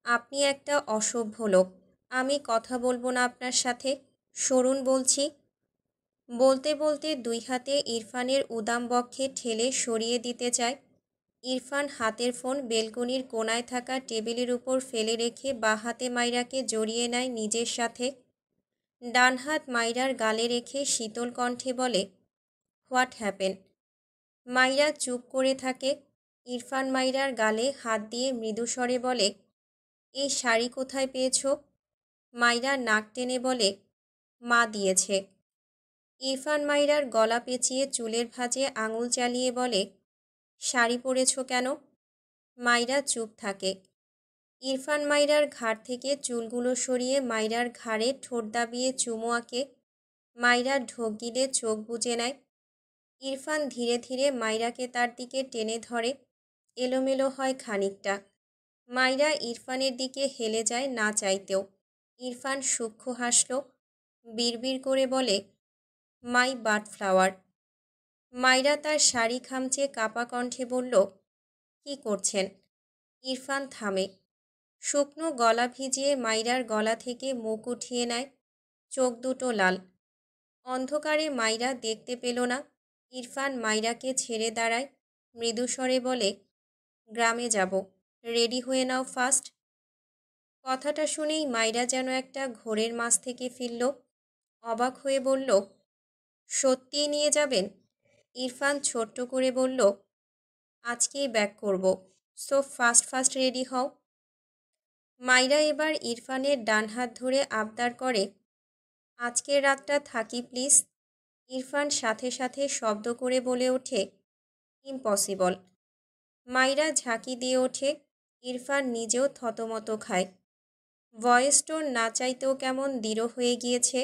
আপনি একটা অসভ্য লোক। আমি কথা বলবো না আপনার সাথে, সরুন বলছি। বলতে বলতে দুই হাতে ইরফানের উদাম বক্ষে ঠেলে সরিয়ে দিতে চায়। ইরফান হাতের ফোন বেলকনির কোনায় থাকা টেবিলের উপর ফেলে রেখে বাঁ হাতে মাইরাকে জড়িয়ে নেয় নিজের সাথে। ডান হাত মাইরার গালে রেখে শীতল কণ্ঠে বলে, হোয়াট হ্যাপেন? মাইরা চুপ করে থাকে। ইরফান মাইরার গালে হাত দিয়ে মৃদু স্বরে বলে, এই শাড়ি কোথায় পেয়েছ? মাইরা নাক টেনে বলে, মা দিয়েছে। ইরফান মাইরার গলা পেঁচিয়ে চুলের ভাঁজে আঙুল চালিয়ে বলে, শাড়ি পরেছ কেন? মাইরা চুপ থাকে। ইরফান মাইরার ঘাড় থেকে চুলগুলো সরিয়ে মাইরার ঘাড়ে ঠোঁট দাবিয়ে চুমু আঁকে। মাইরা ঢোক গিলে চোখ বুজে নেয়। ইরফান ধীরে ধীরে মাইরাকে তার দিকে টেনে ধরে। এলোমেলো হয় খানিকটা। মাইরা ইরফানের দিকে হেলে যায় না চাইতেও। ইরফান সূক্ষ্ম হাসল, বিড়বিড় করে বলে, মাই বাড ফ্লাওয়ার। মাইরা তার শাড়ি খামচে কাপা কণ্ঠে বলল, কি করছেন? ইরফান থামে। শুকনো গলা ভিজিয়ে মাইরার গলা থেকে মুখ উঠিয়ে নেয়। চোখ দুটো লাল। অন্ধকারে মাইরা দেখতে পেল না। ইরফান মাইরাকে ছেড়ে দাঁড়ায়। মৃদুস্বরে বলে, গ্রামে যাব, রেডি হয়ে নাও ফাস্ট। কথাটা শুনেই মাইরা যেন একটা ঘোরের মাছ থেকে ফিরল। অবাক হয়ে বলল, সত্যিই নিয়ে যাবেন? ইরফান ছোট্ট করে বলল, আজকেই ব্যাক করব, সো ফাস্ট ফাস্ট রেডি হও। মাইরা এবার ইরফানের ডান হাত ধরে আবদার করে, আজকের রাতটা থাকি প্লিজ। ইরফান সাথে সাথে শব্দ করে বলে ওঠে, ইম্পসিবল। মাইরা ঝাঁকি দিয়ে ওঠে। ইরফান নিজেও থতমত খায়। ভয়েস টোন না চাইতেও কেমন দৃঢ় হয়ে গিয়েছে।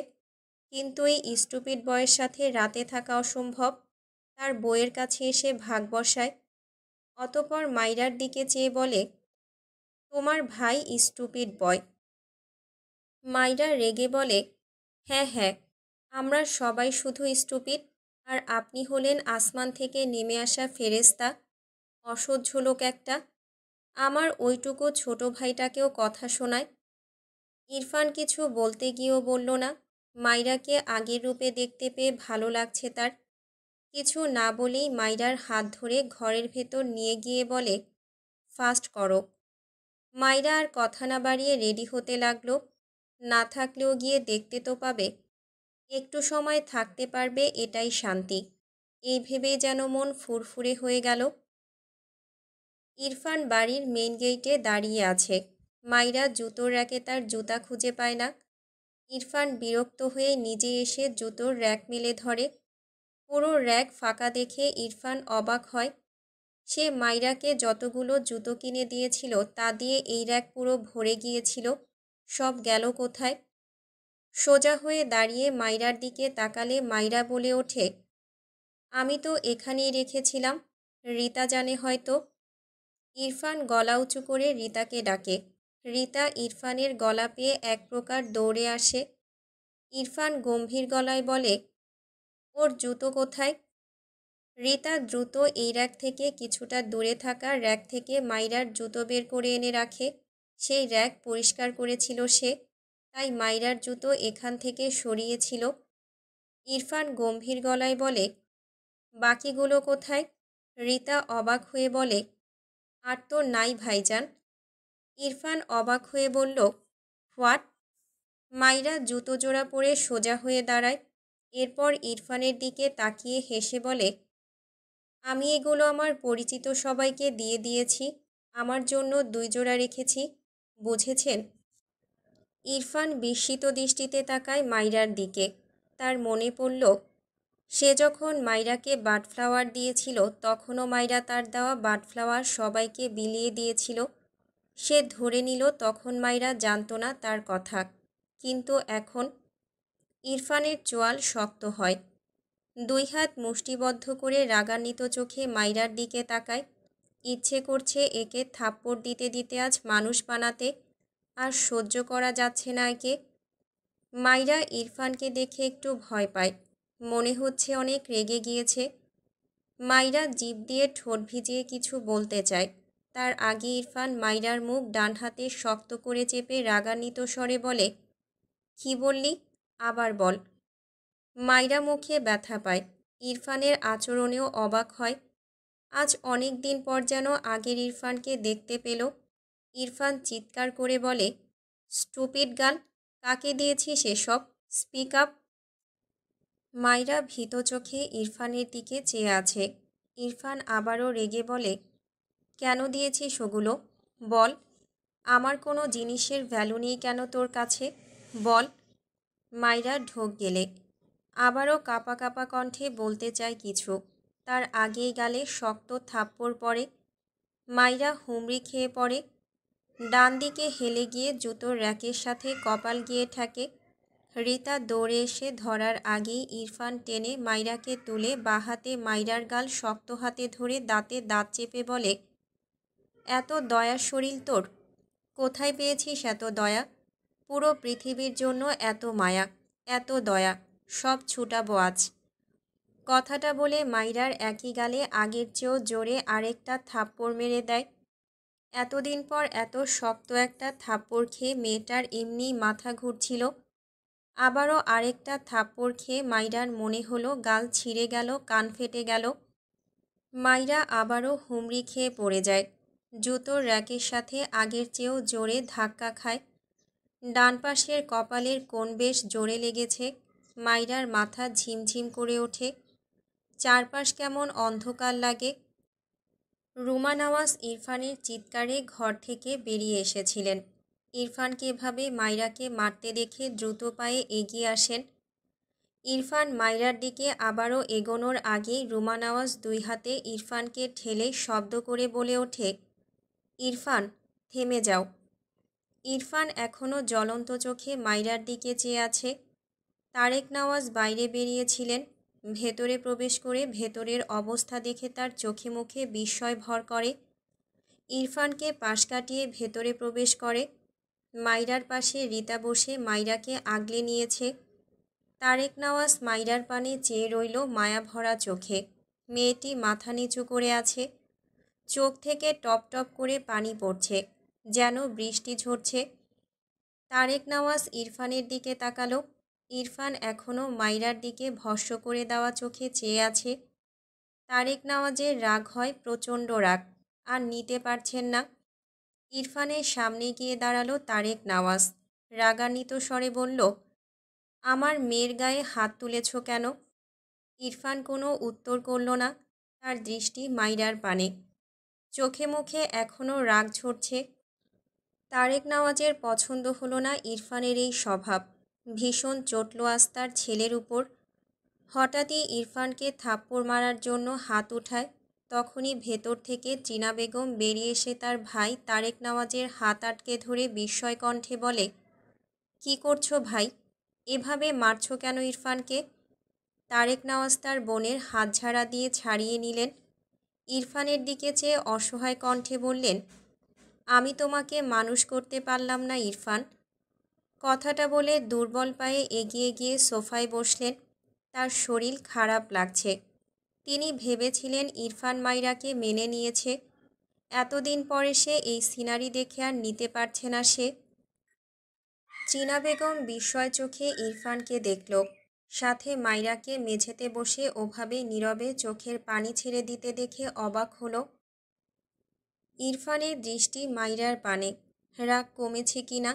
কিন্তু এই স্টুপিড বয়ের সাথে রাতে থাকা অসম্ভব। তার বইয়ের কাছে এসে ভাগ বসায়। অতপর মাইরার দিকে চেয়ে বলে, তোমার ভাই স্টুপিড বয়। মাইরা রেগে বলে, হ্যাঁ হ্যাঁ, আমরা সবাই শুধু স্টুপিড, আর আপনি হলেন আসমান থেকে নেমে আসা ফেরেশতা, অসহ্য লোক একটা। আমার ওইটুকু ছোট ভাইটাকেও কথা শোনায়। ইরফান কিছু বলতে গিয়েও বলল না। মাইরাকে আগের রূপে দেখতে পেয়ে ভালো লাগছে তার। কিছু না বলেই মাইরার হাত ধরে ঘরের ভেতর নিয়ে গিয়ে বলে, ফাস্ট করো। মাইরা আর কথা না বাড়িয়ে রেডি হতে লাগলো। না থাকলেও গিয়ে দেখতে তো পাবে। একটু সময় থাকতে পারবে, এটাই শান্তি। এই ভেবেই যেন মন ফুরফুরে হয়ে গেল। ইরফান বাড়ির মেইন গেইটে দাঁড়িয়ে আছে। মাইরা জুতোর র্যাকে তার জুতা খুঁজে পায় না। ইরফান বিরক্ত হয়ে নিজে এসে জুতোর র্যাক মেলে ধরে। পুরো র্যাক ফাঁকা দেখে ইরফান অবাক হয়। সে মাইরাকে যতগুলো জুতো কিনে দিয়েছিল তা দিয়ে এই র্যাক পুরো ভরে গিয়েছিল। সব গেল কোথায়? সোজা হয়ে দাঁড়িয়ে মাইরার দিকে তাকালে মাইরা বলে ওঠে, আমি তো এখানেই রেখেছিলাম, রীতা জানে হয়তো। ইরফান গলা উঁচু করে রীতাকে ডাকে। রীতা ইরফানের গলা পেয়ে এক প্রকার দৌড়ে আসে। ইরফান গম্ভীর গলায় বলে, ওর জুতো কোথায়? রীতা দ্রুত এই র্যাক থেকে কিছুটা দূরে থাকা র্যাক থেকে মাইরার জুতো বের করে এনে রাখে। সেই র্যাক পরিষ্কার করেছিল সে, তাই মাইরার জুতো এখান থেকে সরিয়েছিল। ইরফান গম্ভীর গলায় বলে, বাকিগুলো কোথায়? রীতা অবাক হয়ে বলে, আর তো নাই ভাইজান। ইরফান অবাক হয়ে বলল, হোয়াট? মাইরা জুতো জোড়া পরে সোজা হয়ে দাঁড়ায়। এরপর ইরফানের দিকে তাকিয়ে হেসে বলে, আমি এগুলো আমার পরিচিত সবাইকে দিয়ে দিয়েছি। আমার জন্য 2 জোড়া রেখেছি, বুঝেছেন? ইরফান বিস্মিত দৃষ্টিতে তাকায় মাইরার দিকে। তার মনে পড়ল, সে যখন মাইরাকে বাডফ্লাওয়ার দিয়েছিল তখনও মাইরা তার দেওয়া বাডফ্লাওয়ার সবাইকে বিলিয়ে দিয়েছিল। সে ধরে নিল তখন মাইরা জানতো না তার কথা। কিন্তু এখন ইরফানের চোয়াল শক্ত হয়। 2 হাত মুষ্টিবদ্ধ করে রাগান্বিত চোখে মাইরার দিকে তাকায়। ইচ্ছে করছে একে থাপ্পড় দিতে দিতে আজ মানুষ বানাতে। আর সহ্য করা যাচ্ছে না একে। মাইরা ইরফানকে দেখে একটু ভয় পায়। মনে হচ্ছে অনেক রেগে গিয়েছে। মাইরা জিভ দিয়ে ঠোঁট ভিজিয়ে কিছু বলতে চায়। তার আগে ইরফান মাইরার মুখ ডান হাতে শক্ত করে চেপে রাগান্বিত স্বরে বলে, কি বললি? আবার বল। মাইরা মুখে ব্যথা পায়। ইরফানের আচরণেও অবাক হয়। আজ অনেক দিন পর যেন আগের ইরফানকে দেখতে পেল। ইরফান চিৎকার করে বলে, স্টুপিড গার্ল, কাকে দিয়েছিস এসব? Speak up. মাইরা ভীত চোখে ইরফানের দিকে চেয়ে আছে। ইরফান আবারও রেগে বলে, কেন দিয়েছিস ওগুলো? বল। আমার কোনো জিনিসের ভ্যালু নেই কেন তোর কাছে? বল। মাইরা ঢোক গেলে আবারও কাঁপা কাঁপা কণ্ঠে বলতে চায় কিছু, তার আগেই গালে শক্ত থাপ্পড় পড়ে। মাইরা হুমড়ি খেয়ে পড়ে, ডান দিকে হেলে গিয়ে জুতোর র্যাকের সাথে কপাল গিয়ে ঠেকে। রিতা দৌড়ে এসে ধরার আগেই ইরফান টেনে মাইরাকে তুলে বাহাতে মাইরার গাল শক্ত হাতে ধরে দাঁতে দাঁত চেপে বলে, এত দয়ার শরীর তোর, কোথায় পেয়েছিস এত দয়া? পুরো পৃথিবীর জন্য এত মায়া, এত দয়া, সব ছুটাবো আজ। কথাটা বলে মাইরার একই গালে আগের চেয়েও জোরে আরেকটা থাপ্পড় মেরে দেয়। এতদিন পর এত শক্ত একটা থাপ্পড় খেয়ে মেয়েটার এমনি মাথা ঘুরছিল। আবারও আরেকটা থাপ্পড় খেয়ে মাইরার মনে হলো গাল ছিঁড়ে গেল, কান ফেটে গেল। মাইরা আবারও হুমড়ি খেয়ে পড়ে যায়, জুতোর র্যাকের সাথে আগের চেয়েও জোরে ধাক্কা খায়। ডান পাশের কপালের কোণ বেশ জোরে লেগেছে। মাইরার মাথা ঝিমঝিম করে ওঠে, চারপাশ কেমন অন্ধকার লাগে। রুমা নওয়াজ ইরফানের চিৎকারে ঘর থেকে বেরিয়ে এসেছিলেন। ইরফানকে এভাবে মাইরাকে মারতে দেখে দ্রুত পায়ে এগিয়ে আসেন। ইরফান মাইরার দিকে আবারও এগোনোর আগেই রুমা নওয়াজ দুই হাতে ইরফানকে ঠেলে শব্দ করে বলে ওঠে, ইরফান, থেমে যাও। ইরফান এখনও জ্বলন্ত চোখে মাইরার দিকে চেয়ে আছে। তারেক নওয়াজ বাইরে বেরিয়েছিলেন। ভেতরে প্রবেশ করে ভেতরের অবস্থা দেখে তার চোখে মুখে বিস্ময় ভর করে। ইরফানকে পাশ কাটিয়ে ভেতরে প্রবেশ করে। মাইরার পাশে রিতা বসে মাইরাকে আগলে নিয়েছে। তারেক নওয়াজ মাইরার পানে চেয়ে রইল মায়া ভরা চোখে। মেয়েটি মাথা নিচু করে আছে, চোখ থেকে টপ টপ করে পানি পড়ছে, যেন বৃষ্টি ঝরছে। তারেক নওয়াজ ইরফানের দিকে তাকালো। ইরফান এখনও মাইরার দিকে ভস্ম করে দেওয়া চোখে চেয়ে আছে। তারেক নওয়াজের রাগ হয় প্রচণ্ড রাগ, আর নিতে পারছেন না। ইরফানের সামনে গিয়ে দাঁড়ালো তারেক নওয়াজ, রাগান্বিত স্বরে বলল, আমার মেয়ের গায়ে হাত তুলেছ কেন? ইরফান কোনো উত্তর করল না, তার দৃষ্টি মাইরার পানে, চোখে মুখে এখনও রাগ ঝরছে। তারেক নওয়াজের পছন্দ হলো না ইরফানের এই স্বভাব, ভীষণ চটল আজ তার ছেলের উপর। হঠাৎই ইরফানকে থাপ্পড় মারার জন্য হাত উঠায়। তখনই ভেতর থেকে চীনা বেগম বেরিয়ে এসে তার ভাই তারেক নওয়াজের হাত আটকে ধরে বিস্ময় কণ্ঠে বলে, কি করছো ভাই? এভাবে মারছো কেন ইরফানকে? তারেক নওয়াজ তার বোনের হাত ঝাড়া দিয়ে ছাড়িয়ে নিলেন। ইরফানের দিকে চেয়ে অসহায় কণ্ঠে বললেন, আমি তোমাকে মানুষ করতে পারলাম না ইরফান। কথাটা বলে দুর্বল পায়ে এগিয়ে গিয়ে সোফায় বসলেন। তার শরীর খারাপ লাগছে। তিনি ভেবেছিলেন ইরফান মাইরাকে মেনে নিয়েছে, এতদিন পরে সে এই সিনারি দেখে আর নিতে পারছে না সে। চীনা বেগম বিস্ময় চোখে ইরফানকে দেখল, সাথে মাইরাকে মেঝেতে বসে ওভাবে নীরবে চোখের পানি ছেড়ে দিতে দেখে অবাক হলো। ইরফানের দৃষ্টি মাইরার পানে, রাগ কমেছে কিনা।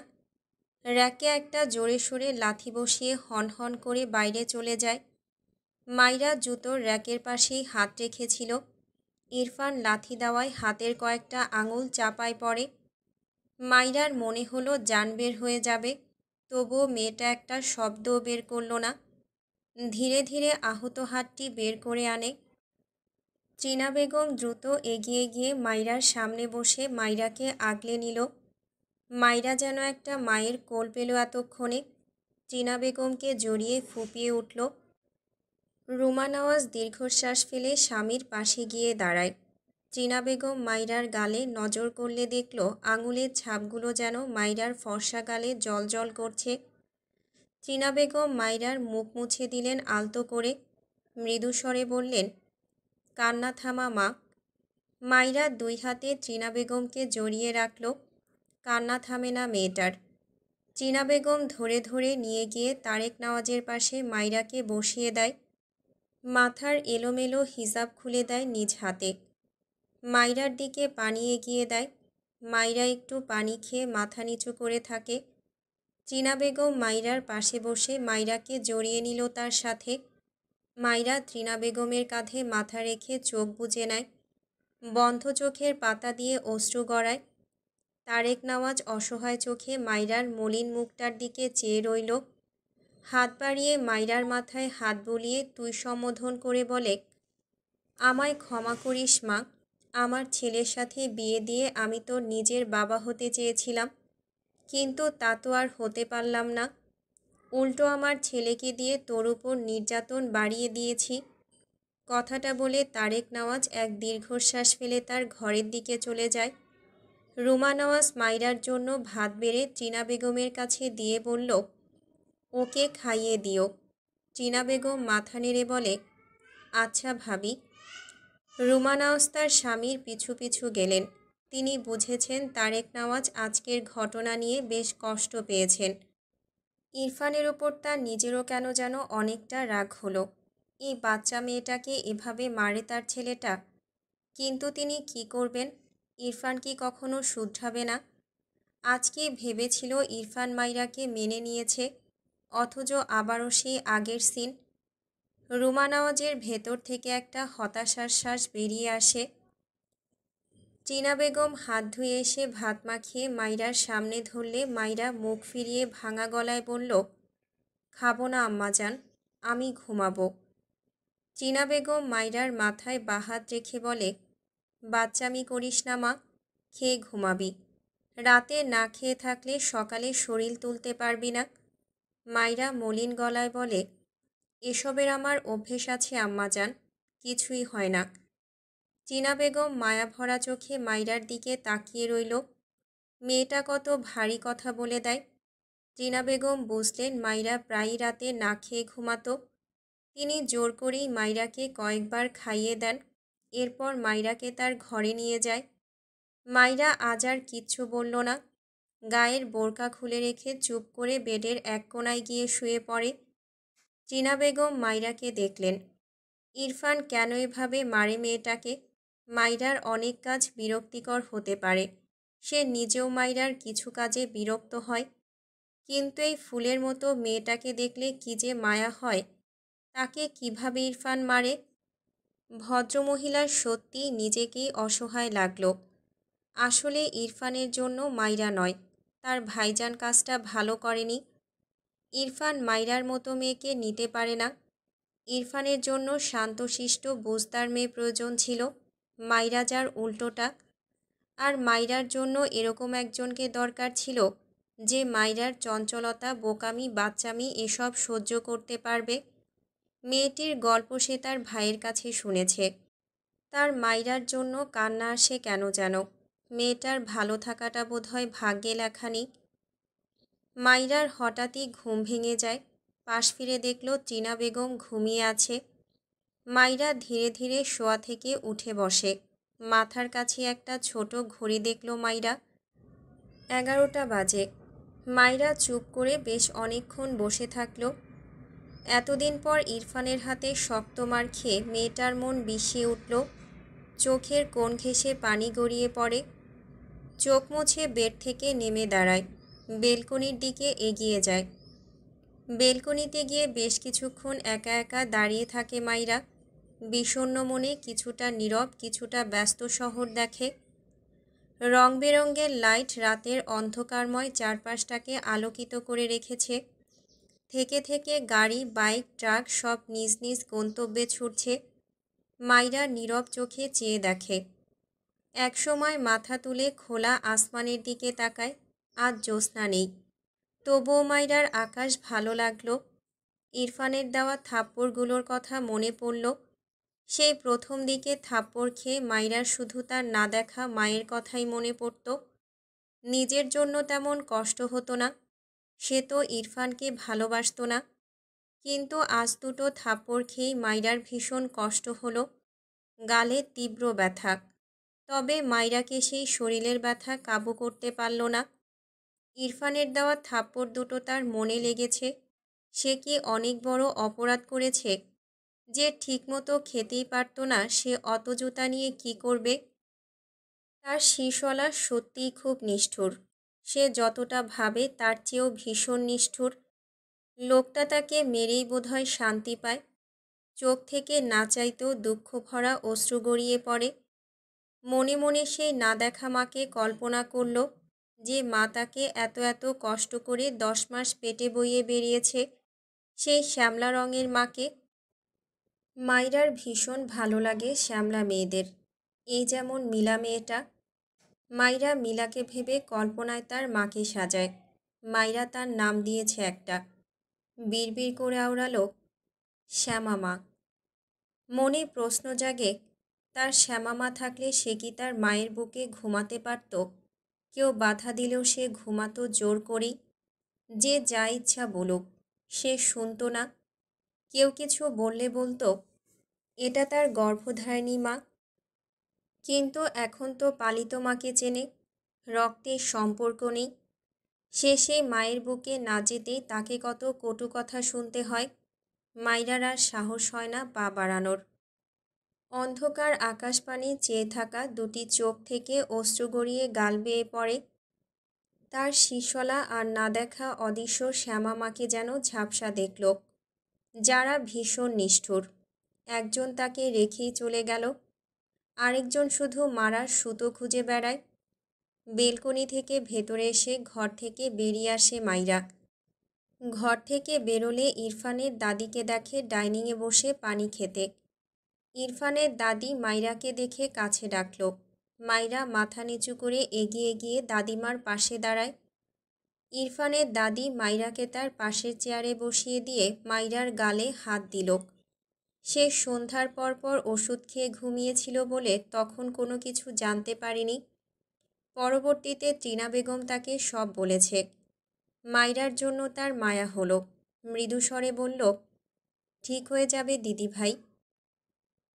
র্যাকে একটা জোরে সোরে লাথি বসিয়ে হনহন করে বাইরে চলে যায়। মাইরা জুতোর র্যাকের পাশেই হাত রেখেছিল। ইরফান লাথি দেওয়ায় হাতের কয়েকটা আঙুল চাপায় পড়ে। মাইরার মনে হলো জান বের হয়ে যাবে, তবুও মেয়েটা একটা শব্দও বের করল না। ধীরে ধীরে আহত হাতটি বের করে আনে। চীনা বেগম দ্রুত এগিয়ে গিয়ে মাইরার সামনে বসে মাইরাকে আগলে নিল। মাইরা যেন একটা মায়ের কোল পেল এতক্ষণে। চীনা বেগমকে জড়িয়ে ফুঁপিয়ে উঠল। রুমা নওয়াজ দীর্ঘশ্বাস ফেলে স্বামীর পাশে গিয়ে দাঁড়ায়। চীনা বেগম মাইরার গালে নজর করলে দেখল আঙুলের ছাপগুলো যেন মাইরার ফর্সা গালে জ্বলজ্বল করছে। চীনা বেগম মাইরার মুখ মুছে দিলেন আলতো করে, মৃদু স্বরে বললেন, কান্না থামা মা। মাইরা দুই হাতে চীনা বেগমকে জড়িয়ে রাখল। কান্না থামে না মেয়েটার। চীনা বেগম ধরে ধরে নিয়ে গিয়ে তারেক নওয়াজের পাশে মাইরাকে বসিয়ে দেয়। মাথার এলোমেলো হিজাব খুলে দেয় নিজ হাতে। মাইরার দিকে পানি এগিয়ে দেয়। মাইরা একটু পানি খেয়ে মাথা নিচু করে থাকে। চীনা বেগম মাইরার পাশে বসে মাইরাকে জড়িয়ে নিল তার সাথে। মাইরা চীনা বেগমের কাঁধে মাথা রেখে চোখ বুজে নেয়। বন্ধ চোখের পাতা দিয়ে অশ্রু গড়ায়। তারেক নওয়াজ অসহায় চোখে মাইরার মলিন মুখটার দিকে চেয়ে রইল। হাত বাড়িয়ে মাইরার মাথায় হাত বুলিয়ে তুই সম্বোধন করে বলে, আমায় ক্ষমা করিস মা, আমার ছেলের সাথে বিয়ে দিয়ে আমি তো নিজের বাবা হতে চেয়েছিলাম, কিন্তু তা তো আর হতে পারলাম না। উল্টো আমার ছেলেকে দিয়ে তোর উপর নির্যাতন বাড়িয়ে দিয়েছি। কথাটা বলে তারেক নওয়াজ এক দীর্ঘশ্বাস ফেলে তার ঘরের দিকে চলে যায়। রুমা নওয়াজ মাইরার জন্য ভাত বেড়ে টিনা বেগমের কাছে দিয়ে বলল, ওকে খাইয়ে দিও। টিনা বেগম মাথা নেড়ে বলে, আচ্ছা ভাবি। রুমা নওয়াজ তার স্বামীর পিছু পিছু গেলেন। তিনি বুঝেছেন তারেক নওয়াজ আজকের ঘটনা নিয়ে বেশ কষ্ট পেয়েছেন। ইরফানের ওপর তার নিজেরও কেন যেন অনেকটা রাগ হলো। এই বাচ্চা মেয়েটাকে এভাবে মারে তার ছেলেটা। কিন্তু তিনি কি করবেন? ইরফান কি কখনো শুধরাবে না? আজকে ভেবেছিল ইরফান মাইরাকে মেনে নিয়েছে, অথচ আবারও সেই আগের সিন। রুমা নওয়াজের ভেতর থেকে একটা হতাশার শ্বাস বেরিয়ে আসে। টিনা বেগম হাত ধুয়ে এসে ভাত মাখিয়ে মাইরার সামনে ধরলে মাইরা মুখ ফিরিয়ে ভাঙা গলায় বলল, খাবো না আম্মাজান, আমি ঘুমাবো। টিনা বেগম মাইরার মাথায় বাহাত রেখে বলে, বাচ্চামি করিস না মা, খেয়ে ঘুমাবি। রাতে না খেয়ে থাকলে সকালে শরীর তুলতে পারবি না। মাইরা মলিন গলায় বলে, এসবের আমার অভ্যেস আছে আম্মাজান, কিছুই হয় না। টিনা বেগম মায়া ভরা চোখে মাইরার দিকে তাকিয়ে রইল। মেয়েটা কত ভারী কথা বলে দেয়। টিনা বেগম বুঝলেন মাইরা প্রায়ই রাতে না খেয়ে ঘুমাতো। তিনি জোর করেই মাইরাকে কয়েকবার খাইয়ে দেন। এরপর মাইরাকে তার ঘরে নিয়ে যায়। মাইরা আজ আর কিচ্ছু বলল না। গায়ের বোরকা খুলে রেখে চুপ করে বেডের এক কোণায় গিয়ে শুয়ে পড়ে। টিনা বেগম মাইরাকে দেখলেন। ইরফান কেন এভাবে মারে মেয়েটাকে? মাইরার অনেক কাজ বিরক্তিকর হতে পারে, সে নিজেও মাইরার কিছু কাজে বিরক্ত হয়, কিন্তু এই ফুলের মতো মেয়েটাকে দেখলে কি যে মায়া হয়। তাকে কিভাবে ইরফান মারে? ভদ্রমহিলার সত্যি নিজেকেই অসহায় লাগল। আসলে ইরফানের জন্য মাইরা নয়, তার ভাইজান কাজটা ভালো করেনি। ইরফান মাইরার মতো মেয়েকে নিতে পারে না। ইরফানের জন্য শান্তশিষ্ট বুঝদার মেয়ে প্রয়োজন ছিল, মাইরা যার উল্টোটা। আর মাইরার জন্য এরকম একজনকে দরকার ছিল যে মাইরার চঞ্চলতা, বোকামি, বাচ্চামি এসব সহ্য করতে পারবে। মেয়েটির গল্প সে তার ভাইয়ের কাছে শুনেছে। তার মাইরার জন্য কান্না আসে কেন যেন। মেয়েটার ভালো থাকাটা বোধহয় ভাগ্যে লেখা নেই। মাইরার হঠাৎই ঘুম ভেঙে যায়। পাশ ফিরে দেখল টিনা বেগম ঘুমিয়ে আছে। মাইরা ধীরে ধীরে শোয়া থেকে উঠে বসে। মাথার কাছে একটা ছোট ঘড়ি দেখল মাইরা। 11টা বাজে। মাইরা চুপ করে বেশ অনেকক্ষণ বসে থাকল। এতদিন পর ইরফানের হাতে শক্ত মার খেয়ে মেয়েটার মন বিষিয়ে উঠল। চোখের কোণ ঘেঁষে পানি গড়িয়ে পড়ে। চোখ মুছে বেড থেকে নেমে দাঁড়ায়। বেলকনির দিকে এগিয়ে যায়। বেলকনিতে গিয়ে বেশ কিছুক্ষণ একা একা দাঁড়িয়ে থাকে মাইরা। বিষণ্ণ মনে, কিছুটা নীরব, কিছুটা ব্যস্ত শহর দেখে। রং বেরঙের লাইট রাতের অন্ধকারময় চারপাশটাকে আলোকিত করে রেখেছে। থেকে থেকে গাড়ি, বাইক, ট্রাক সব নিজ নিজ গন্তব্যে ছুটছে। মাইরা নীরব চোখে চেয়ে দেখে। একসময় মাথা তুলে খোলা আসমানের দিকে তাকায়। আজ জ্যোৎস্না নেই, তবুও মাইরার আকাশ ভালো লাগলো। ইরফানের দেওয়া থাপ্পড়গুলোর কথা মনে পড়ল। সেই প্রথম দিকে থাপ্পড় খেয়ে মাইরার শুধু তার না দেখা মায়ের কথাই মনে পড়ত। নিজের জন্য তেমন কষ্ট হতো না, সে তো ইরফানকে ভালোবাসত না। কিন্তু আজ দুটো থাপ্পড় খেয়েই মাইরার ভীষণ কষ্ট হলো। গালে তীব্র ব্যথা, তবে মাইরাকে সেই শরীরের ব্যথা কাবু করতে পারল না। ইরফানের দেওয়া থাপ্পড় দুটো তার মনে লেগেছে। সে কি অনেক বড় অপরাধ করেছে? যে ঠিকমতো খেতেই পারত না, সে অত জুতা নিয়ে কি করবে? তার শিশলা সত্যিই খুব নিষ্ঠুর। সে যতটা ভাবে তার চেয়েও ভীষণ নিষ্ঠুর। লোকটা তাকে মেরেই বোধহয় শান্তি পায়। চোখ থেকে না চাইতেও দুঃখ ভরা অশ্রু গড়িয়ে পড়ে। মনে মনে সেই না দেখা মাকে কল্পনা করল। যে মা তাকে এত এত কষ্ট করে 10 মাস পেটে বইয়ে বেরিয়েছে, সেই শ্যামলা রঙের মাকে। মাইরার ভীষণ ভালো লাগে শ্যামলা মেয়েদের, এই যেমন মিলা মেয়েটা। মাইরা মিলাকে ভেবে কল্পনায় তার মাকে সাজায়। মাইরা তার নাম দিয়েছে একটা, বিড়বিড় করে আওড়ালো, শ্যামা মা। মনে প্রশ্ন জাগে, তার শ্যামা মা থাকলে সে কি তার মায়ের বুকে ঘুমাতে পারত? কেউ বাধা দিলেও সে ঘুমাতো জোর করেই। যে যা ইচ্ছা বলুক, সে শুনত না। কেউ কিছু বললে বলতো, এটা তার গর্ভধারিণী মা। কিন্তু এখন তো পালিত মাকে চেনে, রক্তের সম্পর্ক নেই। সে সেই মায়ের বুকে না যেতেই তাকে কত কটু কথা শুনতে হয়। মাইরার আর সাহস হয় না পা বাড়ানোর। অন্ধকার আকাশপানে চেয়ে থাকা দুটি চোখ থেকে অশ্রু গড়িয়ে গাল বেয়ে পড়ে। তার শিশলা আর না দেখা অদৃশ্য শ্যামা মাকে যেন ঝাপসা দেখল, যারা ভীষণ নিষ্ঠুর। একজন তাকে রেখেই চলে গেল, আরেকজন শুধু মারার সুতো খুঁজে বেড়ায়। বেলকনি থেকে ভেতরে এসে ঘর থেকে বেরিয়ে আসে মাইরা। ঘর থেকে বেরোলে ইরফানের দাদিকে দেখে ডাইনিংয়ে বসে পানি খেতে। ইরফানের দাদি মাইরাকে দেখে কাছে ডাকল। মাইরা মাথা নিচু করে এগিয়ে গিয়ে দাদিমার পাশে দাঁড়ায়। ইরফানের দাদি মাইরাকে তার পাশের চেয়ারে বসিয়ে দিয়ে মাইরার গালে হাত দিল। সে সন্ধ্যার পর ওষুধ খেয়ে ঘুমিয়েছিল বলে তখন কোনো কিছু জানতে পারেনি। পরবর্তীতে টিনা বেগম তাকে সব বলেছে। মাইরার জন্য তার মায়া হলো। মৃদুস্বরে বলল, ঠিক হয়ে যাবে দিদি ভাই।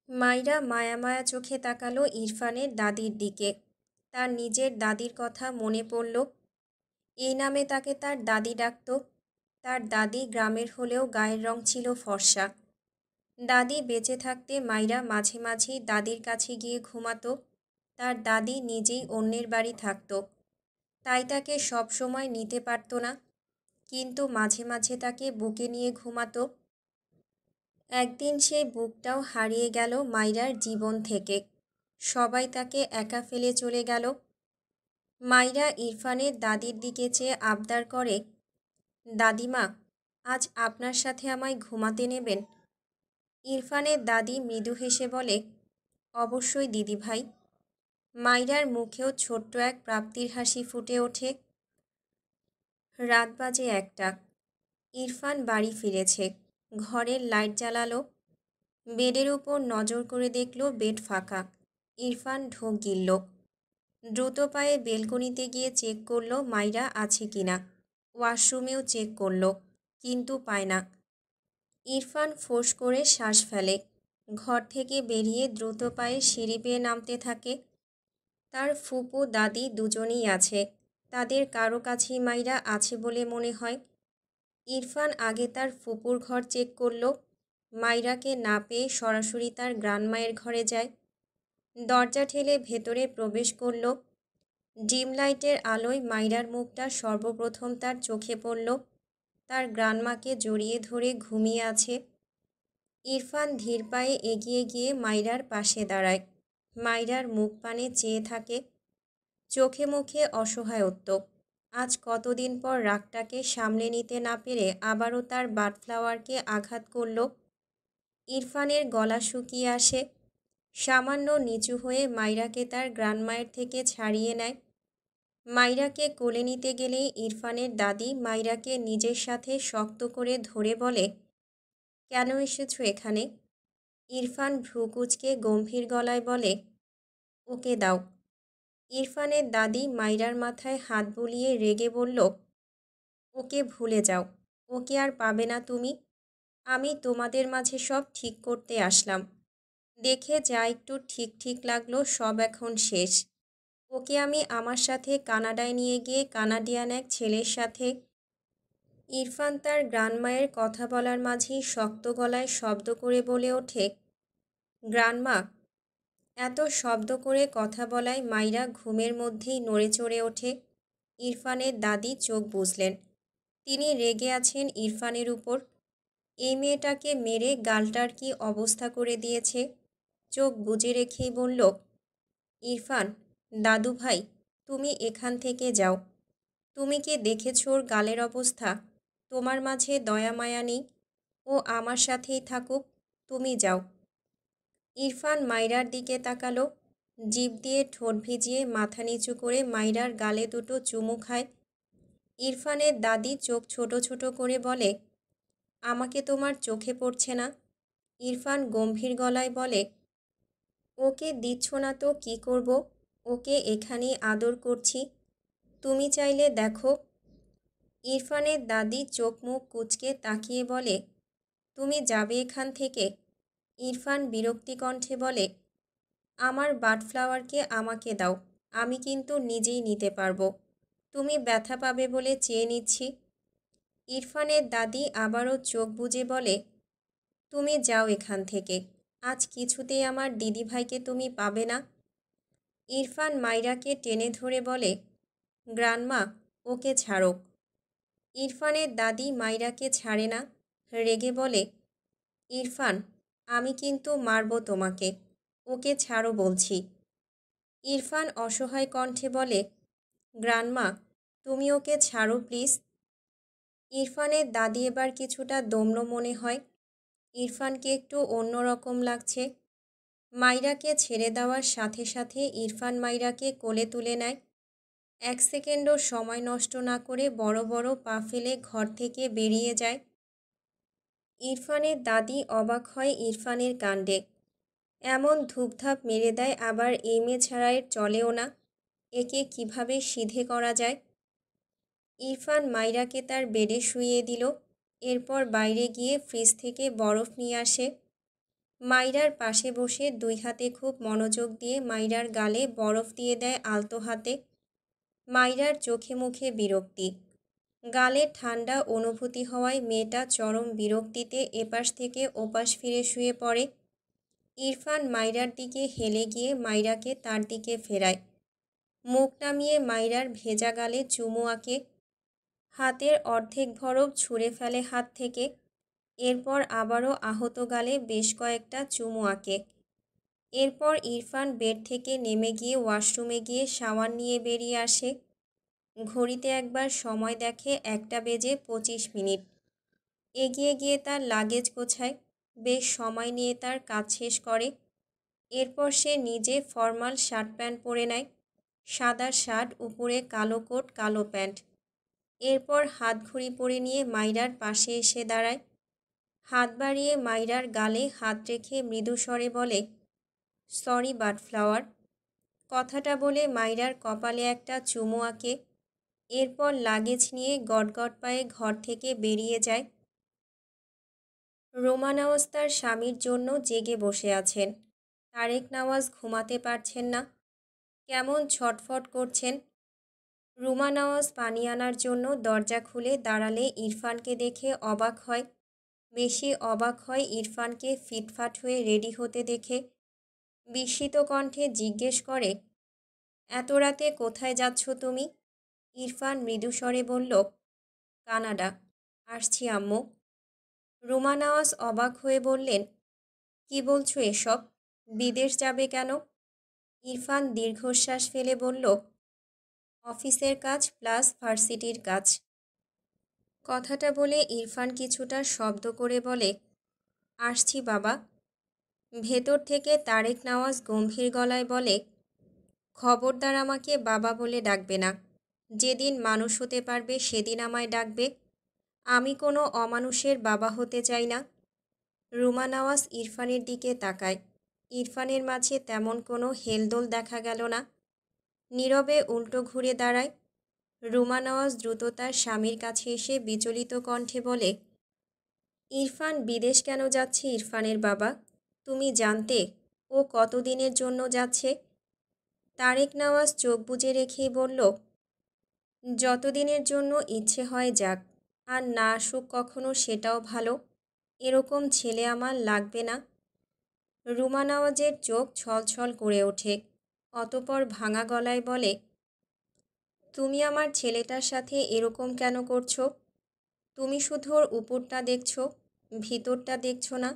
মাইরা মায়া মায়া চোখে তাকালো ইরফানের দাদির দিকে। তার নিজের দাদির কথা মনে পড়ল। এই নামে তাকে তার দাদি ডাকত। তার দাদি গ্রামের হলেও গায়ের রং ছিল ফর্সা। দাদি বেঁচে থাকতে মাইরা মাঝে মাঝেই দাদির কাছে গিয়ে ঘুমাতো। তার দাদি নিজেই অন্যের বাড়ি থাকত, তাই তাকে সব সময় নিতে পারত না, কিন্তু মাঝে মাঝে তাকে বুকে নিয়ে ঘুমাতো। একদিন সেই বুকটাও হারিয়ে গেল মাইরার জীবন থেকে। সবাই তাকে একা ফেলে চলে গেল। মাইরা ইরফানের দাদির দিকে চেয়ে আবদার করে, দাদিমা, আজ আপনার সাথে আমায় ঘুমাতে নেবেন? ইরফানের দাদি মৃদু হেসে বলে, অবশ্যই দিদি ভাই। মাইরার মুখেও ছোট্ট এক প্রাপ্তির হাসি ফুটে ওঠে। রাত বাজে 1টা। ইরফান বাড়ি ফিরেছে। ঘরের লাইট জ্বালালো। বেডের উপর নজর করে দেখল বেড ফাঁকা। ইরফান ঢোক গিলল। দ্রুত পায়ে বেলকনিতে গিয়ে চেক করল মাইরা আছে কিনা। ওয়াশরুমেও চেক করল, কিন্তু পায় না। ইরফান ফোঁস করে শ্বাস ফেলে। ঘর থেকে বেরিয়ে দ্রুত পায়ে সিঁড়ি বেয়ে নামতে থাকে। তার ফুপু দাদি দুজনেই আছে। তাদের কারো কাছেই মাইরা আছে বলে মনে হয়। ইরফান আগে তার ফুপুর ঘর চেক করল। মাইরাকে না পেয়ে সরাসরি তার গ্রান্ডমায়ের ঘরে যায়। দরজা ঠেলে ভেতরে প্রবেশ করল। ডিম লাইটের আলোয় মাইরার মুখটা সর্বপ্রথম তার চোখে পড়ল। তার গ্রান্ডমাকে জড়িয়ে ধরে ঘুমিয়ে আছে। ইরফান ধীর পায়ে এগিয়ে গিয়ে মাইরার পাশে দাঁড়ায়। মাইরার মুখ পানে চেয়ে থাকে, চোখে মুখে অসহায়ত্ব। আজ কতদিন পর রাগটাকে সামলে নিতে না পেরে আবারও তার বাডফ্লাওয়ারকে আঘাত করল। ইরফানের গলা শুকিয়ে আসে। সামান্য নিচু হয়ে মাইরাকে তার গ্রান্ডমায়ের থেকে ছাড়িয়ে নেয়। মাইরাকে কোলে নিতে গেলেই ইরফানের দাদি মাইরাকে নিজের সাথে শক্ত করে ধরে বলে, কেন এসেছো এখানে? ইরফান ভ্রুকুচকে গম্ভীর গলায় বলে, ওকে দাও। ইরফানের দাদি মাইরার মাথায় হাত বুলিয়ে রেগে বলল, ওকে ভুলে যাও, ওকে আর পাবে না তুমি। আমি তোমাদের মাঝে সব ঠিক করতে আসলাম। দেখে যা একটু ঠিক ঠিক লাগলো সব এখন শেষ। ওকে আমি আমার সাথে কানাডায় নিয়ে গিয়ে কানাডিয়ান এক ছেলের সাথে। ইরফান তার গ্রান্ডমায়ের কথা বলার মাঝেই শক্ত গলায় শব্দ করে বলে ওঠে, গ্রান্ডমা। এত শব্দ করে কথা বলায় মাইরা ঘুমের মধ্যেই নড়ে চড়ে ওঠে। ইরফানের দাদি চোখ বুজলেন। তিনি রেগে আছেন ইরফানের উপর। এই মেয়েটাকে মেরে গালটার কি অবস্থা করে দিয়েছে। চোখ বুজে রেখেই বলল, ইরফান, দাদু ভাই, তুমি এখান থেকে যাও। তুমি কি দেখেছ ওর গালের অবস্থা? তোমার মাঝে দয়া মায়া নেই? ও আমার সাথেই থাকুক, তুমি যাও। ইরফান মাইরার দিকে তাকালো। জিভ দিয়ে ঠোঁট ভিজিয়ে মাথা নিচু করে মাইরার গালে দুটো চুমু খায়। ইরফানের দাদি চোখ ছোট ছোট করে বলে, আমাকে তোমার চোখে পড়ছে না? ইরফান গম্ভীর গলায় বলে, ওকে দিচ্ছ না তো কি করব? ওকে এখানেই আদর করছি, তুমি চাইলে দেখো। ইরফানের দাদি চোখ মুখ কুঁচকে তাকিয়ে বলে, তুমি যাবে এখান থেকে? ইরফান বিরক্তি কণ্ঠে বলে, আমার বাডফ্লাওয়ারকে আমাকে দাও, আমি কিন্তু নিজেই নিতে পারবো। তুমি ব্যথা পাবে বলে চেয়ে নিচ্ছি। ইরফানের দাদি আবারও চোখ বুজে বলে, তুমি যাও এখান থেকে, আজ কিছুতেই আমার দিদিভাইকে তুমি পাবে না। ইরফান মাইরাকে টেনে ধরে বলে, গ্রান্মা, ওকে ছাড়ো। ইরফানের দাদি মাইরাকে ছাড়ে না, রেগে বলে, ইরফান, আমি কিন্তু মারব তোমাকে, ওকে ছাড়ো বলছি। ইরফান অসহায় কণ্ঠে বলে, গ্রান্মা, তুমি ওকে ছাড়ো প্লিজ। ইরফানের দাদি এবার কিছুটা দম্ন মনে হয়। ইরফানকে একটু অন্যরকম লাগছে। মাইরাকে ছেড়ে দেওয়ার সাথে সাথে ইরফান মাইরাকে কোলে তুলে নেয়। 1 সেকেন্ডও সময় নষ্ট না করে বড় বড় পা ফেলে ঘর থেকে বেরিয়ে যায়। ইরফানের দাদি অবাক হয় ইরফানের কাণ্ডে। এমন ধূপধাপ মেরে দেয়, আবার এই মেয়ে ছাড়া এর চলেও না। একে কিভাবে সিধে করা যায়? ইরফান মাইরাকে তার বেডে শুইয়ে দিল। এরপর বাইরে গিয়ে ফ্রিজ থেকে বরফ নিয়ে আসে। মাইরার পাশে বসে 2 হাতে খুব মনোযোগ দিয়ে মাইরার গালে বরফ দিয়ে দেয় আলতো হাতে। মাইরার চোখে মুখে বিরক্তি। গালে ঠান্ডা অনুভূতি হওয়ায় মেয়েটা চরম বিরক্তিতে এপাশ থেকে ওপাশ ফিরে শুয়ে পড়ে। ইরফান মাইরার দিকে হেলে গিয়ে মাইরাকে তার দিকে ফেরায়। মুখ নামিয়ে মাইরার ভেজা গালে চুমু আঁকে। হাতের অর্ধেক বরফ ছুঁড়ে ফেলে হাত থেকে। এরপর আবারও আহত গালে বেশ কয়েকটা চুমু আঁকে। এরপর ইরফান বেড থেকে নেমে গিয়ে ওয়াশরুমে গিয়ে শাওয়ার নিয়ে বেরিয়ে আসে। ঘড়িতে একবার সময় দেখে 1:25। এগিয়ে গিয়ে তার লাগেজ গোছায়। বেশ সময় নিয়ে তার কাজ শেষ করে। এরপর সে নিজে ফর্মাল শার্ট প্যান্ট পরে নেয়। সাদা শার্ট, উপরে কালো কোট, কালো প্যান্ট। এরপর হাত ঘড়ি পরে নিয়ে মাইরার পাশে এসে দাঁড়ায়। হাত বাড়িয়ে মাইরার গালে হাত রেখে মৃদু স্বরে বলে, সরি বাডফ্লাওয়ার। কথাটা বলে মাইরার কপালে একটা চুমু আঁকে। এরপর লাগেজ নিয়ে গটগট পায়ে ঘর থেকে বেরিয়ে যায়। রোমা নওয়াজ তার স্বামীর জন্য জেগে বসে আছেন। তারেক নওয়াজ ঘুমাতে পারছেন না, কেমন ছটফট করছেন। রুমা নওয়াজ পানি আনার জন্য দরজা খুলে দাঁড়ালে ইরফানকে দেখে অবাক হয়। বেশি অবাক হয় ইরফানকে ফিটফাট হয়ে রেডি হতে দেখে। বিস্মিত কণ্ঠে জিজ্ঞেস করে, এত রাতে কোথায় যাচ্ছ তুমি? ইরফান মৃদুস্বরে বলল, কানাডা। আসছি আম্মু। রুমা নওয়াজ অবাক হয়ে বললেন, কি বলছো এসব? বিদেশ যাবে কেন? ইরফান দীর্ঘশ্বাস ফেলে বলল, অফিসের কাজ প্লাস ভার্সিটির কাজ। কথাটা বলে ইরফান কিছুটা শব্দ করে বলে, আসছি বাবা। ভেতর থেকে তারেক নওয়াজ গম্ভীর গলায় বলে, খবরদার আমাকে বাবা বলে ডাকবে না। যেদিন মানুষ হতে পারবে সেদিন আমায় ডাকবে। আমি কোনো অমানুষের বাবা হতে চাই না। রুমা নওয়াজ ইরফানের দিকে তাকায়। ইরফানের মাঝে তেমন কোনো হেলদোল দেখা গেল না। নীরবে উল্টো ঘুরে দাঁড়ায়। রুমা নওয়াজ দ্রুত তার স্বামীর কাছে এসে বিচলিত কণ্ঠে বলে, ইরফান বিদেশ কেন যাচ্ছে? ইরফানের বাবা, তুমি জানতে ও কতদিনের জন্য যাচ্ছে? তারেক নওয়াজ চোখ বুজে রেখেই বলল, যতদিনের জন্য ইচ্ছে হয় যাক, আর না আসুক কখনো সেটাও ভালো। এরকম ছেলে আমার লাগবে না। রুমা নওয়াজের চোখ ছলছল করে ওঠে। অতপর ভাঙা গলায় বলে, তুমি আমার ছেলেটার সাথে এরকম কেন করছো? তুমি শুধু ওর উপরটা দেখছো, ভিতরটা দেখছো না?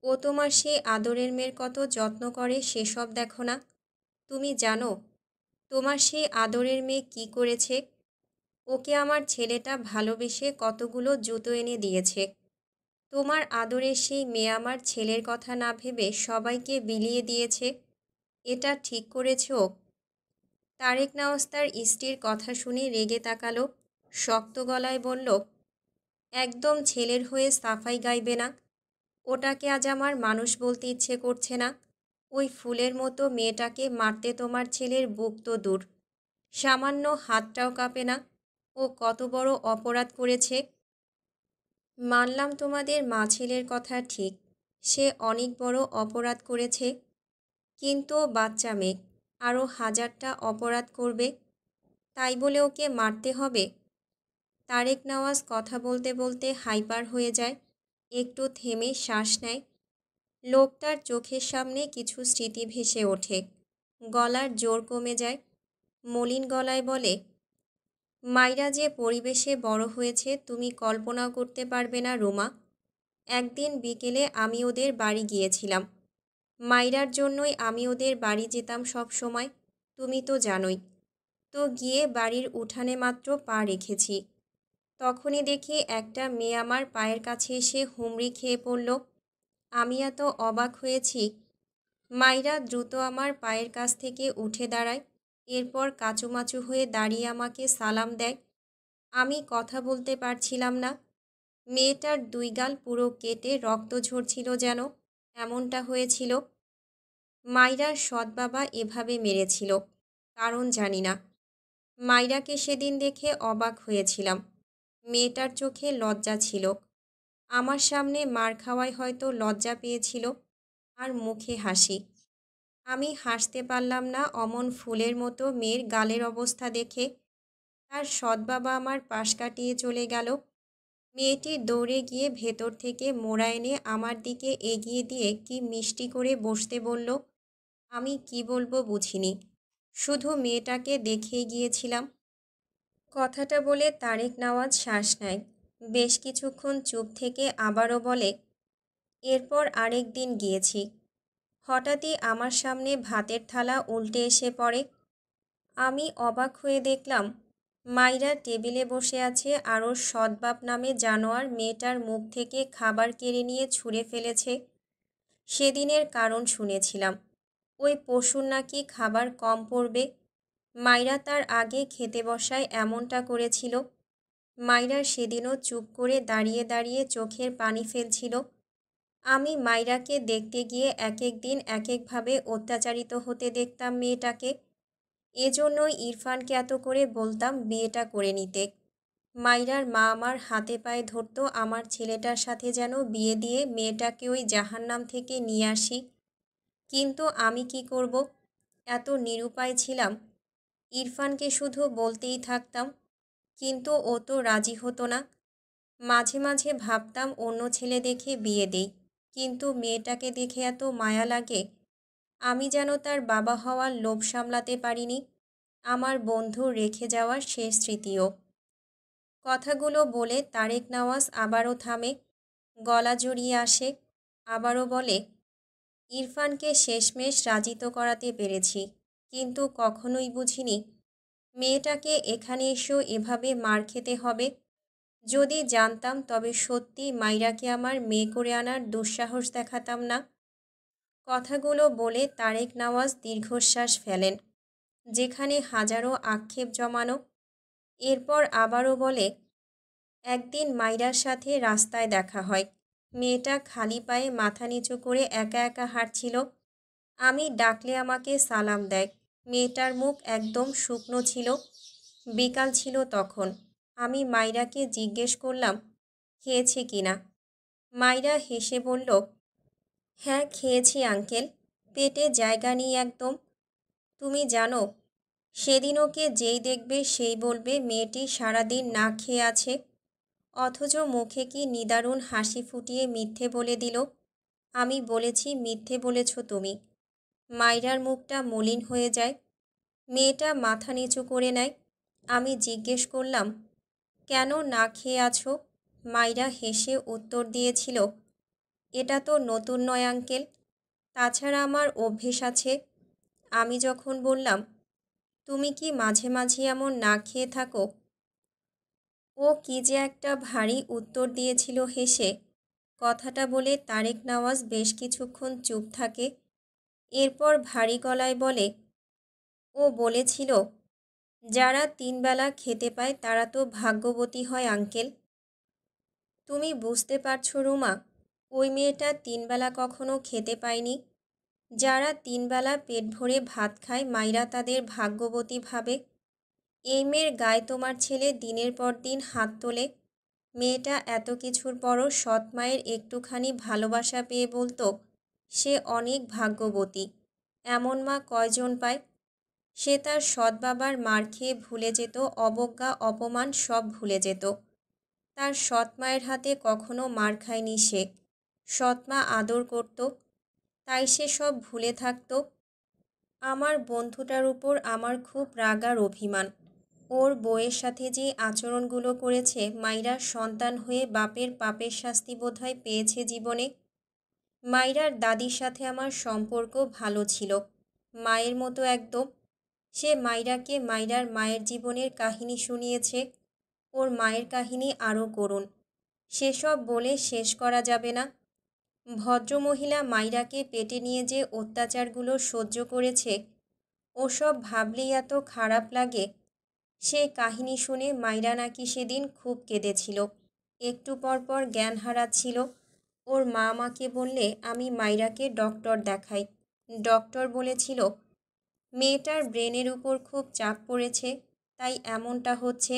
ও তোমার সেই আদরের মেয়ের কত যত্ন করে সেসব দেখো না? তুমি জানো তোমার সেই আদরের মেয়ে কি করেছে? ওকে আমার ছেলেটা ভালোবেসে কতগুলো জুতো এনে দিয়েছে। তোমার আদরের সেই মেয়ে আমার ছেলের কথা না ভেবে সবাইকে বিলিয়ে দিয়েছে। এটা ঠিক করেছে ও? তারেক নওয়াজ তার স্ত্রীর কথা শুনে রেগে তাকালো। শক্ত গলায় বলল, একদম ছেলের হয়ে সাফাই গাইবে না। ওটাকে আজ আমার মানুষ বলতে ইচ্ছে করছে না। ওই ফুলের মতো মেয়েটাকে মারতে তোমার ছেলের বুক তো দূর, সামান্য হাতটাও কাঁপে না। ও কত বড় অপরাধ করেছে। মানলাম তোমাদের মা ছেলের কথা ঠিক, সে অনেক বড় অপরাধ করেছে, কিন্তু ও বাচ্চা মেয়ে, আরও হাজারটা অপরাধ করবে, তাই বলে ওকে মারতে হবে? তারেক নওয়াজ কথা বলতে বলতে হাইপার হয়ে যায়। একটু থেমে শ্বাস নেয়। লোকটার চোখের সামনে কিছু স্মৃতি ভেসে ওঠে। গলার জোর কমে যায়। মলিন গলায় বলে, মাইরা যে পরিবেশে বড় হয়েছে তুমি কল্পনাও করতে পারবে না রুমা। একদিন বিকেলে আমি ওদের বাড়ি গিয়েছিলাম। মাইরার জন্যই আমি ওদের বাড়ি যেতাম সব সময়, তুমি তো জানোই। তো গিয়ে বাড়ির উঠানে মাত্র পা রেখেছি, তখনই দেখি একটা মেয়ে আমার পায়ের কাছে এসে হুমড়ি খেয়ে পড়ল। আমি এত অবাক হয়েছি। মাইরা দ্রুত আমার পায়ের কাছ থেকে উঠে দাঁড়ায়। এরপর কাচুমাচু হয়ে দাঁড়িয়ে আমাকে সালাম দেয়। আমি কথা বলতে পারছিলাম না। মেয়েটার দুই গাল পুরো কেটে রক্ত ঝরছিল যেন, এমনটা হয়েছিল। মাইরার সৎ বাবা এভাবে মেরেছিল, কারণ জানি না। মাইরাকে সেদিন দেখে অবাক হয়েছিলাম। মেয়েটার চোখে লজ্জা ছিল। আমার সামনে মার খাওয়ায় হয়তো লজ্জা পেয়েছিল, আর মুখে হাসি। আমি হাসতে পারলাম না অমন ফুলের মতো মেয়ের গালের অবস্থা দেখে। তার সৎ বাবা আমার পাশ কাটিয়ে চলে গেল। মেয়েটি দৌড়ে গিয়ে ভেতর থেকে মোড়া এনে আমার দিকে এগিয়ে দিয়ে কি মিষ্টি করে বসতে বলল। আমি কি বলবো বুঝিনি, শুধু মেয়েটাকে দেখেই গিয়েছিলাম। কথাটা বলে তারেক নওয়াজ শ্বাস নেয়। বেশ কিছুক্ষণ চুপ থেকে আবারও বলে, এরপর আরেক দিন গিয়েছি। হঠাৎই আমার সামনে ভাতের থালা উল্টে এসে পড়ে। আমি অবাক হয়ে দেখলাম মাইরা টেবিলে বসে আছে, আর ওর সৎবাপ নামে জানোয়ার মেয়েটার মুখ থেকে খাবার কেড়ে নিয়ে ছুঁড়ে ফেলেছে। সেদিনের কারণ শুনেছিলাম, ওই পশুর নাকি খাবার কম পড়বে। মাইরা তার আগে খেতে বসায় এমনটা করেছিল। মাইরা সেদিনও চুপ করে দাঁড়িয়ে দাঁড়িয়ে চোখের পানি ফেলছিল। আমি মাইরাকে দেখতে গিয়ে এক এক দিন এক একভাবে অত্যাচারিত হতে দেখতাম মেয়েটাকে। এজন্যই ইরফানকে এত করে বলতাম বিয়েটা করে নিতে। মাইরার মা আমার হাতে পায়ে ধরতো আমার ছেলেটার সাথে যেন বিয়ে দিয়ে মেয়েটাকে ওই জাহান্নাম থেকে নিয়ে আসি। কিন্তু আমি কি করব? এত নিরুপায় ছিলাম। ইরফানকে শুধু বলতেই থাকতাম, কিন্তু ও তো রাজি হতো না। মাঝে মাঝে ভাবতাম অন্য ছেলে দেখে বিয়ে দেই, কিন্তু মেয়েটাকে দেখে এত মায়া লাগে। আমি যেন তার বাবা হওয়ার লোভ সামলাতে পারিনি। আমার বন্ধুর রেখে যাওয়া শেষ স্মৃতিও। কথাগুলো বলে তারেক নওয়াজ আবারও থামে, গলা জড়িয়ে আসে। আবারও বলে, ইরফানকে শেষমেশ রাজি তো করাতে পেরেছি, কিন্তু কখনোই বুঝিনি মেয়েটাকে এখানে এসেও এভাবে মার খেতে হবে। যদি জানতাম তবে সত্যি মাইরাকে আমার মেয়ে করে আনার দুঃসাহস দেখাতাম না। কথাগুলো বলে তারেক নওয়াজ দীর্ঘশ্বাস ফেলেন, যেখানে হাজারো আক্ষেপ জমানো। এরপর আবারও বলে, একদিন মাইরার সাথে রাস্তায় দেখা হয়। মেয়েটা খালি পায়ে মাথা নিচু করে একা একা হাঁটছিল। আমি ডাকলে আমাকে সালাম দেয়। মেয়েটার মুখ একদম শুকনো ছিল। বিকাল ছিল তখন। আমি মাইরাকে জিজ্ঞেস করলাম, খেয়েছে কিনা? মাইরা হেসে বলল, হ্যাঁ খেয়েছি আঙ্কেল, পেটে জায়গা নেই একদম। তুমি জানো, সেদিন ওকে যেই দেখবে সেই বলবে মেয়েটি সারাদিন না খেয়ে আছে, অথচ মুখে কি নিদারুণ হাসি ফুটিয়ে মিথ্যে বলে দিল। আমি বলেছি মিথ্যে বলেছ তুমি। মাইরার মুখটা মলিন হয়ে যায়। মেয়েটা মাথা নিচু করে নেয়। আমি জিজ্ঞেস করলাম, কেন না খেয়ে আছো? মাইরা হেসে উত্তর দিয়েছিল, এটা তো নতুন নয় আঙ্কেল, তাছাড়া আমার অভ্যেস আছে। আমি যখন বললাম, তুমি কি মাঝে মাঝে এমন না খেয়ে থাকো? ও কি যে একটা ভারী উত্তর দিয়েছিল হেসে। কথাটা বলে তারেক নওয়াজ বেশ কিছুক্ষণ চুপ থাকে। এরপর ভারী গলায় বলে, ও বলেছিল, যারা তিনবেলা খেতে পায় তারা তো ভাগ্যবতী হয় আঙ্কেল। তুমি বুঝতে পারছো রুমা, ওই মেয়েটা তিনবেলা কখনো খেতে পায়নি। যারা তিনবেলা পেট ভরে ভাত খায় মাইরা তাদের ভাগ্যবতী ভাবে। এই মেয়ের গায়ে তোমার ছেলে দিনের পর দিন হাত তোলে। মেয়েটা এত কিছুর পরও সৎ মায়ের একটুখানি ভালোবাসা পেয়ে বলতো সে অনেক ভাগ্যবতী। এমন মা কয়জন পায়? সে তার সৎ বাবার মার খেয়ে ভুলে যেত, অবজ্ঞা অপমান সব ভুলে যেত। তার সৎ মায়ের হাতে কখনো মার খায়নি সে। সৎ মা আদর করত, তাই সে সব ভুলে থাকতো। আমার বন্ধুটার উপর আমার খুব রাগ আর অভিমান। ওর বউয়ের সাথে যে আচরণগুলো করেছে, মাইরার সন্তান হয়ে বাপের পাপের শাস্তি বোধহয় পেয়েছে জীবনে। মাইরার দাদির সাথে আমার সম্পর্ক ভালো ছিল, মায়ের মতো একদম। সে মাইরাকে মাইরার মায়ের জীবনের কাহিনী শুনিয়েছে। ওর মায়ের কাহিনী আরও করুণ, সেসব বলে শেষ করা যাবে না। ভদ্রমহিলা মাইরাকে পেটে নিয়ে যে অত্যাচারগুলো সহ্য করেছে, ওসব ভাবলেই এত খারাপ লাগে। সেই কাহিনী শুনে মাইরা নাকি সেদিন খুব কেঁদেছিল, একটু পর পর জ্ঞান হারাচ্ছিল। ওর মা আমাকে বললে আমি মাইরাকে ডক্টর দেখাই। ডক্টর বলেছিল মেয়েটার ব্রেনের উপর খুব চাপ পড়েছে, তাই এমনটা হচ্ছে।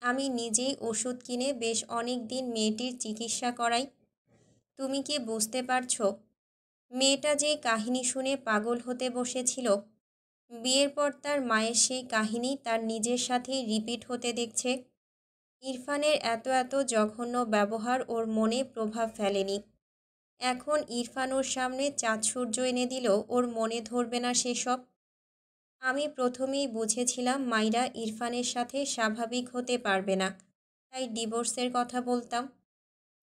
আমি নিজেই ওষুধ কিনে বেশ অনেক দিন মেয়েটির চিকিৎসা করাই। তুমি কি বুঝতে পারছো? মেয়েটা যে কাহিনী শুনে পাগল হতে বসেছিল, বিয়ের পর তার মায়ের সেই কাহিনী তার নিজের সাথেই রিপিট হতে দেখছে। ইরফানের এত এত জঘন্য ব্যবহার ওর মনে প্রভাব ফেলেনি। এখন ইরফান ওর সামনে চাঁদ সূর্য এনে দিলেও ওর মনে ধরবে না সেসব। আমি প্রথমেই বুঝেছিলাম মাইরা ইরফানের সাথে স্বাভাবিক হতে পারবে না, তাই ডিভোর্সের কথা বলতাম।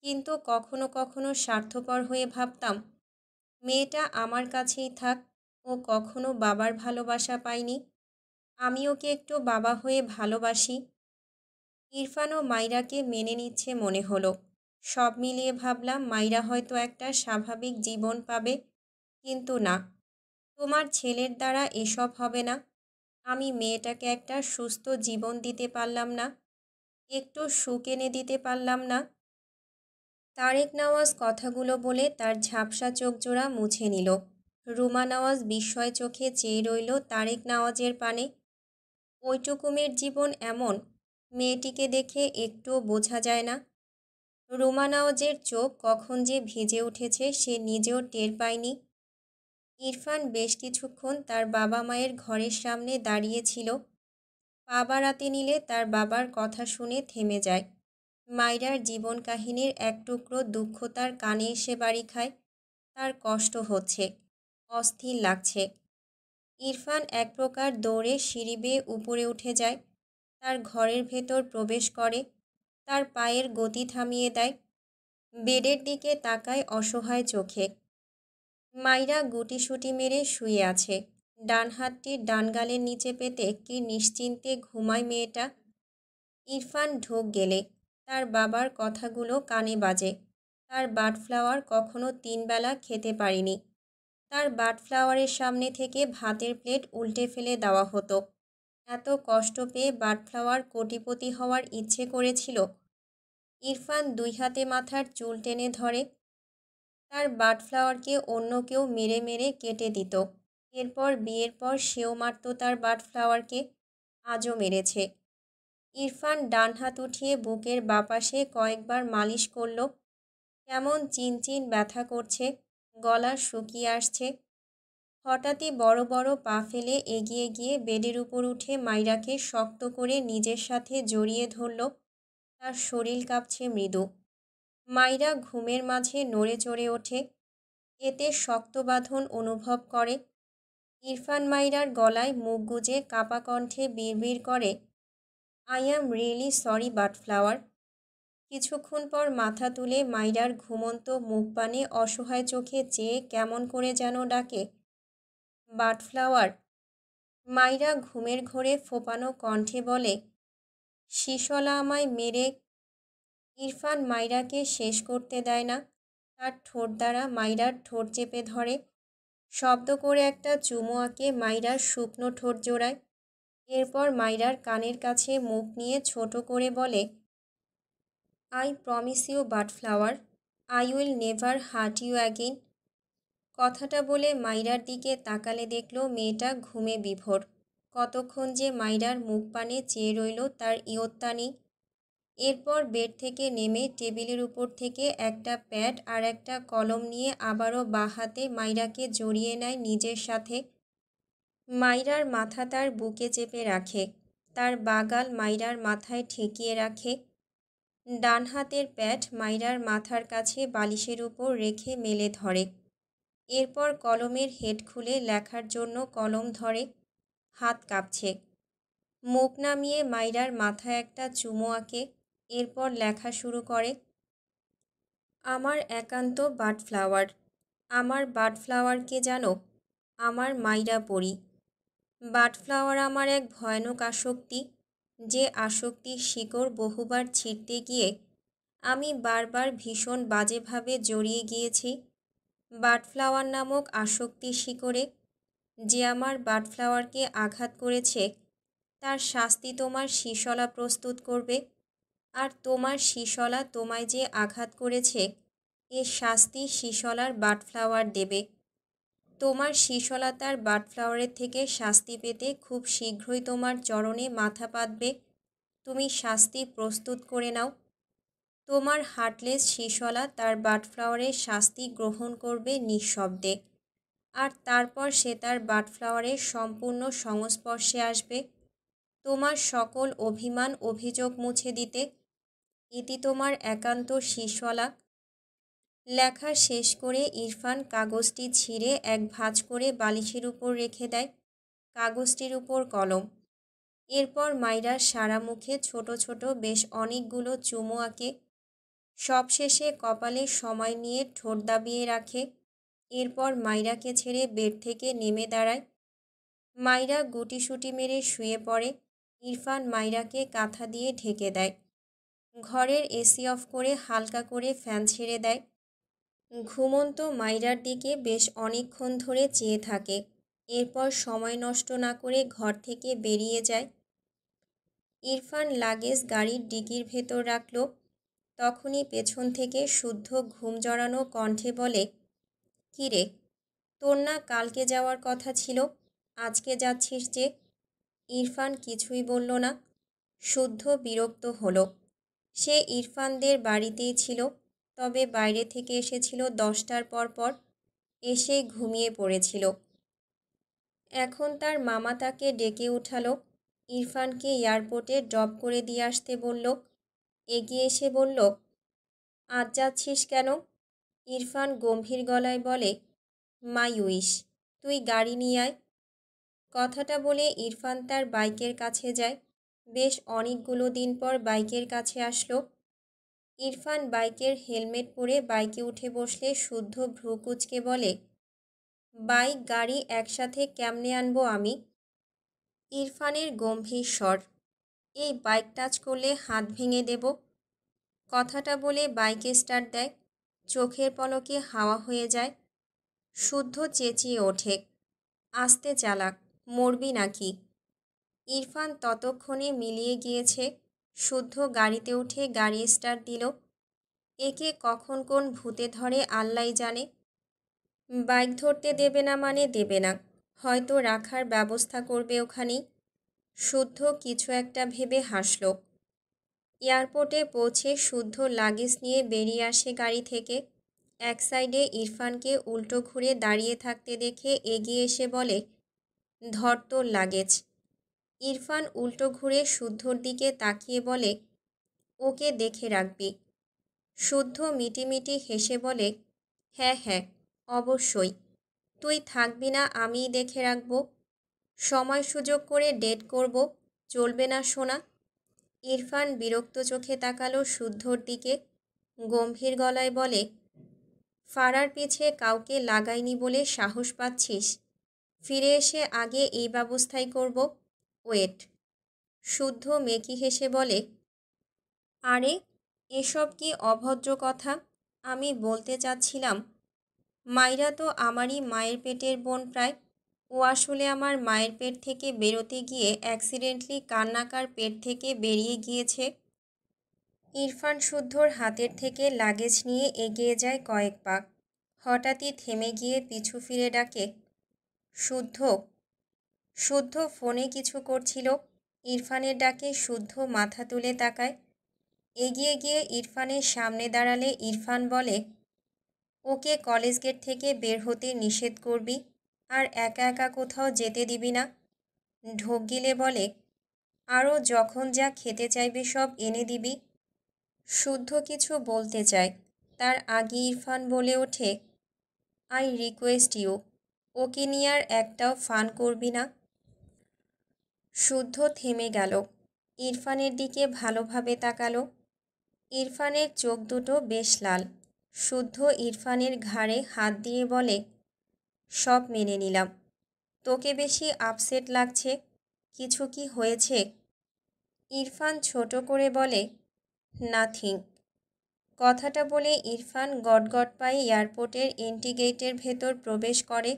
কিন্তু কখনো কখনো স্বার্থপর হয়ে ভাবতাম মেয়েটা আমার কাছেই থাক, ও কখনো বাবার ভালোবাসা পায়নি। আমি ওকে একটু বাবা হয়ে ভালোবাসি। ইরফানও মাইরাকে মেনে নিচ্ছে মনে হলো। সব মিলিয়ে ভাবলাম মাইরা হয়তো একটা স্বাভাবিক জীবন পাবে। কিন্তু না, তোমার ছেলের দ্বারা এসব হবে না। আমি মেয়েটাকে একটা সুস্থ জীবন দিতে পারলাম না, একটু সুখ এনে দিতে পারলাম না। তারেক নওয়াজ কথাগুলো বলে তার ঝাপসা চোখজোড়া মুছে নিল। রুমা নওয়াজ বিস্ময় চোখে চেয়ে রইল তারেক নওয়াজের পানে। ওইটুকু মেয়ের জীবন এমন, মেয়েটিকে দেখে একটুও বোঝা যায় না। রুমা নওয়াজের চোখ কখন যে ভিজে উঠেছে সে নিজেও টের পায়নি। ইরফান বেশ কিছুক্ষণ তার বাবা মায়ের ঘরের সামনে দাঁড়িয়েছিল। পা বাড়াতে নিলে তার বাবার কথা শুনে থেমে যায়। মাইরার জীবন কাহিনীর এক টুকরো দুঃখ তার কানে এসে বাড়ি খায়। তার কষ্ট হচ্ছে, অস্থির লাগছে। ইরফান এক প্রকার দৌড়ে সিঁড়ি বেয়ে উপরে উঠে যায়, তার ঘরের ভেতর প্রবেশ করে, তার পায়ের গতি থামিয়ে দেয়। বেডের দিকে তাকায় অসহায় চোখে। মাইরা গুটিসুটি মেরে শুয়ে আছে, ডান হাতটি ডান গালের নিচে পেতে কি নিশ্চিন্তে ঘুমায় মেয়েটা। ইরফান ঢোক গেলে তার বাবার কথাগুলো কানে বাজে। তার বাডফ্লাওয়ার কখনো তিনবেলা খেতে পারিনি। তার বাডফ্লাওয়ারের সামনে থেকে ভাতের প্লেট উল্টে ফেলে দেওয়া হতো। এত কষ্ট পেয়ে বাডফ্লাওয়ার কোটিপতি হওয়ার ইচ্ছে করেছিল। ইরফান দুই হাতে মাথার চুল টেনে ধরে। তার বাডফ্লাওয়ারকে অন্য কেউ মেরে মেরে কেটে দিত। এরপর বিয়ের পর সেও মারত তার বাডফ্লাওয়ারকে, আজও মেরেছে। ইরফান ডান হাত উঠিয়ে বুকের বাপাশে কয়েকবার মালিশ করল। কেমন চিনচিন ব্যথা করছে, গলা শুকিয়ে আসছে। হঠাৎই বড় বড় পা ফেলে এগিয়ে গিয়ে বেডের উপর উঠে মাইরাকে শক্ত করে নিজের সাথে জড়িয়ে ধরল। তার শরীর কাঁপছে মৃদু। মাইরা ঘুমের মাঝে নড়ে চড়ে ওঠে, এতে শক্ত বাঁধন অনুভব করে। ইরফান মাইরার গলায় মুখ গুজে কাপা কণ্ঠে বিড়বিড় করে, আই অ্যাম রিয়েলি সরি বাডফ্লাওয়ার। কিছুক্ষণ পর মাথা তুলে মাইরার ঘুমন্ত মুখ পানে অসহায় চোখে চেয়ে কেমন করে যেন ডাকে, বাডফ্লাওয়ার। মাইরা ঘুমের ঘোরে ফোপানো কণ্ঠে বলে, শিশলা আমায় মেরে। ইরফান মাইরাকে শেষ করতে দেয় না, তার ঠোঁট দ্বারা মাইরার ঠোঁট চেপে ধরে। শব্দ করে একটা চুমু আঁকে মাইরার শুকনো ঠোঁট জোড়ায়। এরপর মাইরার কানের কাছে মুখ নিয়ে ছোট করে বলে, I promise you but flower, I will never hurt you again. কথাটা বলে মাইরার দিকে তাকালে দেখল মেয়েটা ঘুমে বিভোর। কতক্ষণ যে মাইরার মুখ পানে চেয়ে রইল তার ইয়ত্তা নেই। এরপর বেড থেকে নেমে টেবিলের উপর থেকে একটা প্যাড আর একটা কলম নিয়ে আবারও বাঁ হাতে মাইরাকে জড়িয়ে নেয় নিজের সাথে। মাইরার মাথা তার বুকে চেপে রাখে, তার বাগাল মাইরার মাথায় ঠেকিয়ে রাখে। ডান হাতের প্যাড মাইরার মাথার কাছে বালিশের উপর রেখে মেলে ধরে। এরপর কলমের হেড খুলে লেখার জন্য কলম ধরে। হাত কাঁপছে। মুখ নামিয়ে মাইরার মাথায় একটা চুমো আঁকে। এরপর লেখা শুরু করে, আমার একান্ত বাটফ্লাওয়ার, আমার বাটফ্লাওয়ারকে জানো, আমার মাইরা পড়ি। বাটফ্লাওয়ার আমার এক ভয়ানক আসক্তি, যে আসক্তির শিকড় বহুবার ছিঁড়তে গিয়ে আমি বারবার ভীষণ বাজেভাবে জড়িয়ে গিয়েছি বাটফ্লাওয়ার নামক আসক্তির শিকড়ে। যে আমার বাটফ্লাওয়ারকে আঘাত করেছে তার শাস্তি তোমার শিশলা প্রস্তুত করবে, আর তোমার শিশলা তোমায় যে আঘাত করেছে এর শাস্তি শিশলার বাটফ্লাওয়ার দেবে। তোমার শিশলা তার বাটফ্লাওয়ারের থেকে শাস্তি পেতে খুব শীঘ্রই তোমার চরণে মাথা পাতবে। তুমি শাস্তি প্রস্তুত করে নাও। তোমার হার্টলেস শিশলা তার বাটফ্লাওয়ারের শাস্তি গ্রহণ করবে নিঃশব্দে, আর তারপর সে তার বাটফ্লাওয়ারের সম্পূর্ণ সংস্পর্শে আসবে তোমার সকল অভিমান অভিযোগ মুছে দিতে। ইতি তোমার একান্ত শিশলা। লেখা শেষ করে ইরফান কাগজটি ছিঁড়ে এক ভাঁজ করে বালিশের উপর রেখে দেয়, কাগজটির উপর কলম। এরপর মাইরার সারা মুখে ছোট ছোট বেশ অনেকগুলো চুমু আঁকে। সবশেষে কপালে সময় নিয়ে ঠোঁট দাবিয়ে রাখে। এরপর মাইরাকে ছেড়ে বেড থেকে নেমে দাঁড়ায়। মাইরা গুটিসুটি মেরে শুয়ে পড়ে। ইরফান মাইরাকে কাঁথা দিয়ে ঢেকে দেয়। ঘরের এসি অফ করে হালকা করে ফ্যান ছেড়ে দেয়। ঘুমন্ত মাইরার দিকে বেশ অনেকক্ষণ ধরে চেয়ে থাকে। এরপর সময় নষ্ট না করে ঘর থেকে বেরিয়ে যায়। ইরফান লাগেজ গাড়ির ডিকির ভেতর রাখল। তখনই পেছন থেকে শুদ্ধ ঘুম জড়ানো কণ্ঠে বলে, কী রে, তোর না কালকে যাওয়ার কথা ছিল, আজকে যাচ্ছিস যে? ইরফান কিছুই বলল না। শুদ্ধ বিরক্ত হলো। সে ইরফানদের বাড়িতেই ছিল, তবে বাইরে থেকে এসেছিল 10টার পর। এসে ঘুমিয়ে পড়েছিল। এখন তার মামা তাকে ডেকে উঠালো। ইরফানকে এয়ারপোর্টে ড্রপ করে দিয়ে আসতে বলল। এগিয়ে এসে বলল, আজ যাচ্ছিস কেন? ইরফান গম্ভীর গলায় বলে, মাই উইশ, তুই গাড়ি নিয়ে আয়। কথাটা বলে ইরফান তার বাইকের কাছে যায়। বেশ অনেকগুলো দিন পর বাইকের কাছে আসলো। ইরফান বাইকের হেলমেট পরে বাইকে উঠে বসলে শুদ্ধ ভ্রু কুঁচকে বলে, বাইক গাড়ি একসাথে কেমনে আনবো আমি? ইরফানের গম্ভীর স্বর, এই বাইক টাচ করলে হাত ভেঙে দেব। কথাটা বলে বাইকে স্টার্ট দেয়। চোখের পলকে হাওয়া হয়ে যায়। শুদ্ধ চেঁচিয়ে ওঠে, আস্তে চালাক, মরবি নাকি? ইরফান ততক্ষণে মিলিয়ে গিয়েছে। শুদ্ধ গাড়িতে উঠে গাড়ি স্টার্ট দিল। একে কখন কোন ভূতে ধরে আল্লাই জানে। বাইক ধরতে দেবে না মানে দেবে না, হয়তো রাখার ব্যবস্থা করবে ওখানেই। শুদ্ধ কিছু একটা ভেবে হাসল। এয়ারপোর্টে পৌঁছে শুদ্ধ লাগেজ নিয়ে বেরিয়ে আসে গাড়ি থেকে। এক সাইডে ইরফানকে উল্টো ঘুরে দাঁড়িয়ে থাকতে দেখে এগিয়ে এসে বলে, ধর তোর লাগেজ। ইরফান উল্টো ঘুরে শুদ্ধর দিকে তাকিয়ে বলে, ওকে দেখে রাখবি। শুদ্ধ মিটিমিটি হেসে বলে, হ্যাঁ হ্যাঁ, অবশ্যই, তুই থাকবি না আমিই দেখে রাখব। সময় সুযোগ করে ডেট করব, চলবে না সোনা? ইরফান বিরক্ত চোখে তাকালো শুদ্ধর দিকে। গম্ভীর গলায় বলে, ফারার পিছে কাউকে লাগাইনি বলে সাহস পাচ্ছিস? ফিরে এসে আগে এই ব্যবস্থাই করব, ওয়েট। শুদ্ধ মেকি হেসে বলে, আরে এসব কি অভদ্র কথা। আমি বলতে চাচ্ছিলাম, মাইরা তো আমারই মায়ের পেটের বোন প্রায়। ও আসলে আমার মায়ের পেট থেকে বেরোতে গিয়ে অ্যাক্সিডেন্টলি কান্নাকার পেট থেকে বেরিয়ে গিয়েছে। ইরফান শুদ্ধর হাতের থেকে লাগেজ নিয়ে এগিয়ে যায় কয়েক পা। হঠাৎই থেমে গিয়ে পিছু ফিরে ডাকে, শুদ্ধ। শুদ্ধ ফোনে কিছু করছিল। ইরফানের ডাকে শুদ্ধ মাথা তুলে তাকায়। এগিয়ে গিয়ে ইরফানের সামনে দাঁড়ালে ইরফান বলে, ওকে কলেজ গেট থেকে বের হতে নিষেধ করবি, আর একা একা কোথাও যেতে দিবি না। ঢোক গিলে বলে, আরও যখন যা খেতে চাইবে সব এনে দিবি। শুদ্ধ কিছু বলতে চায়, তার আগে ইরফান বলে ওঠে, আই রিকোয়েস্ট ইউ, ওকে নিয়ে আর একটাও ফান করবি না। শুদ্ধ থেমে গেল, ইরফানের দিকে ভালোভাবে তাকালো। ইরফানের চোখ দুটো বেশ লাল। শুদ্ধ ইরফানের ঘাড়ে হাত দিয়ে বলে, সব মেনে নিলাম। তোকে বেশি আপসেট লাগছে, কিছু কি হয়েছে? ইরফান ছোট করে বলে, নাথিং। কথাটা বলে ইরফান গটগট পায়ে এয়ারপোর্টের এন্ট্রি গেটের ভেতর প্রবেশ করে।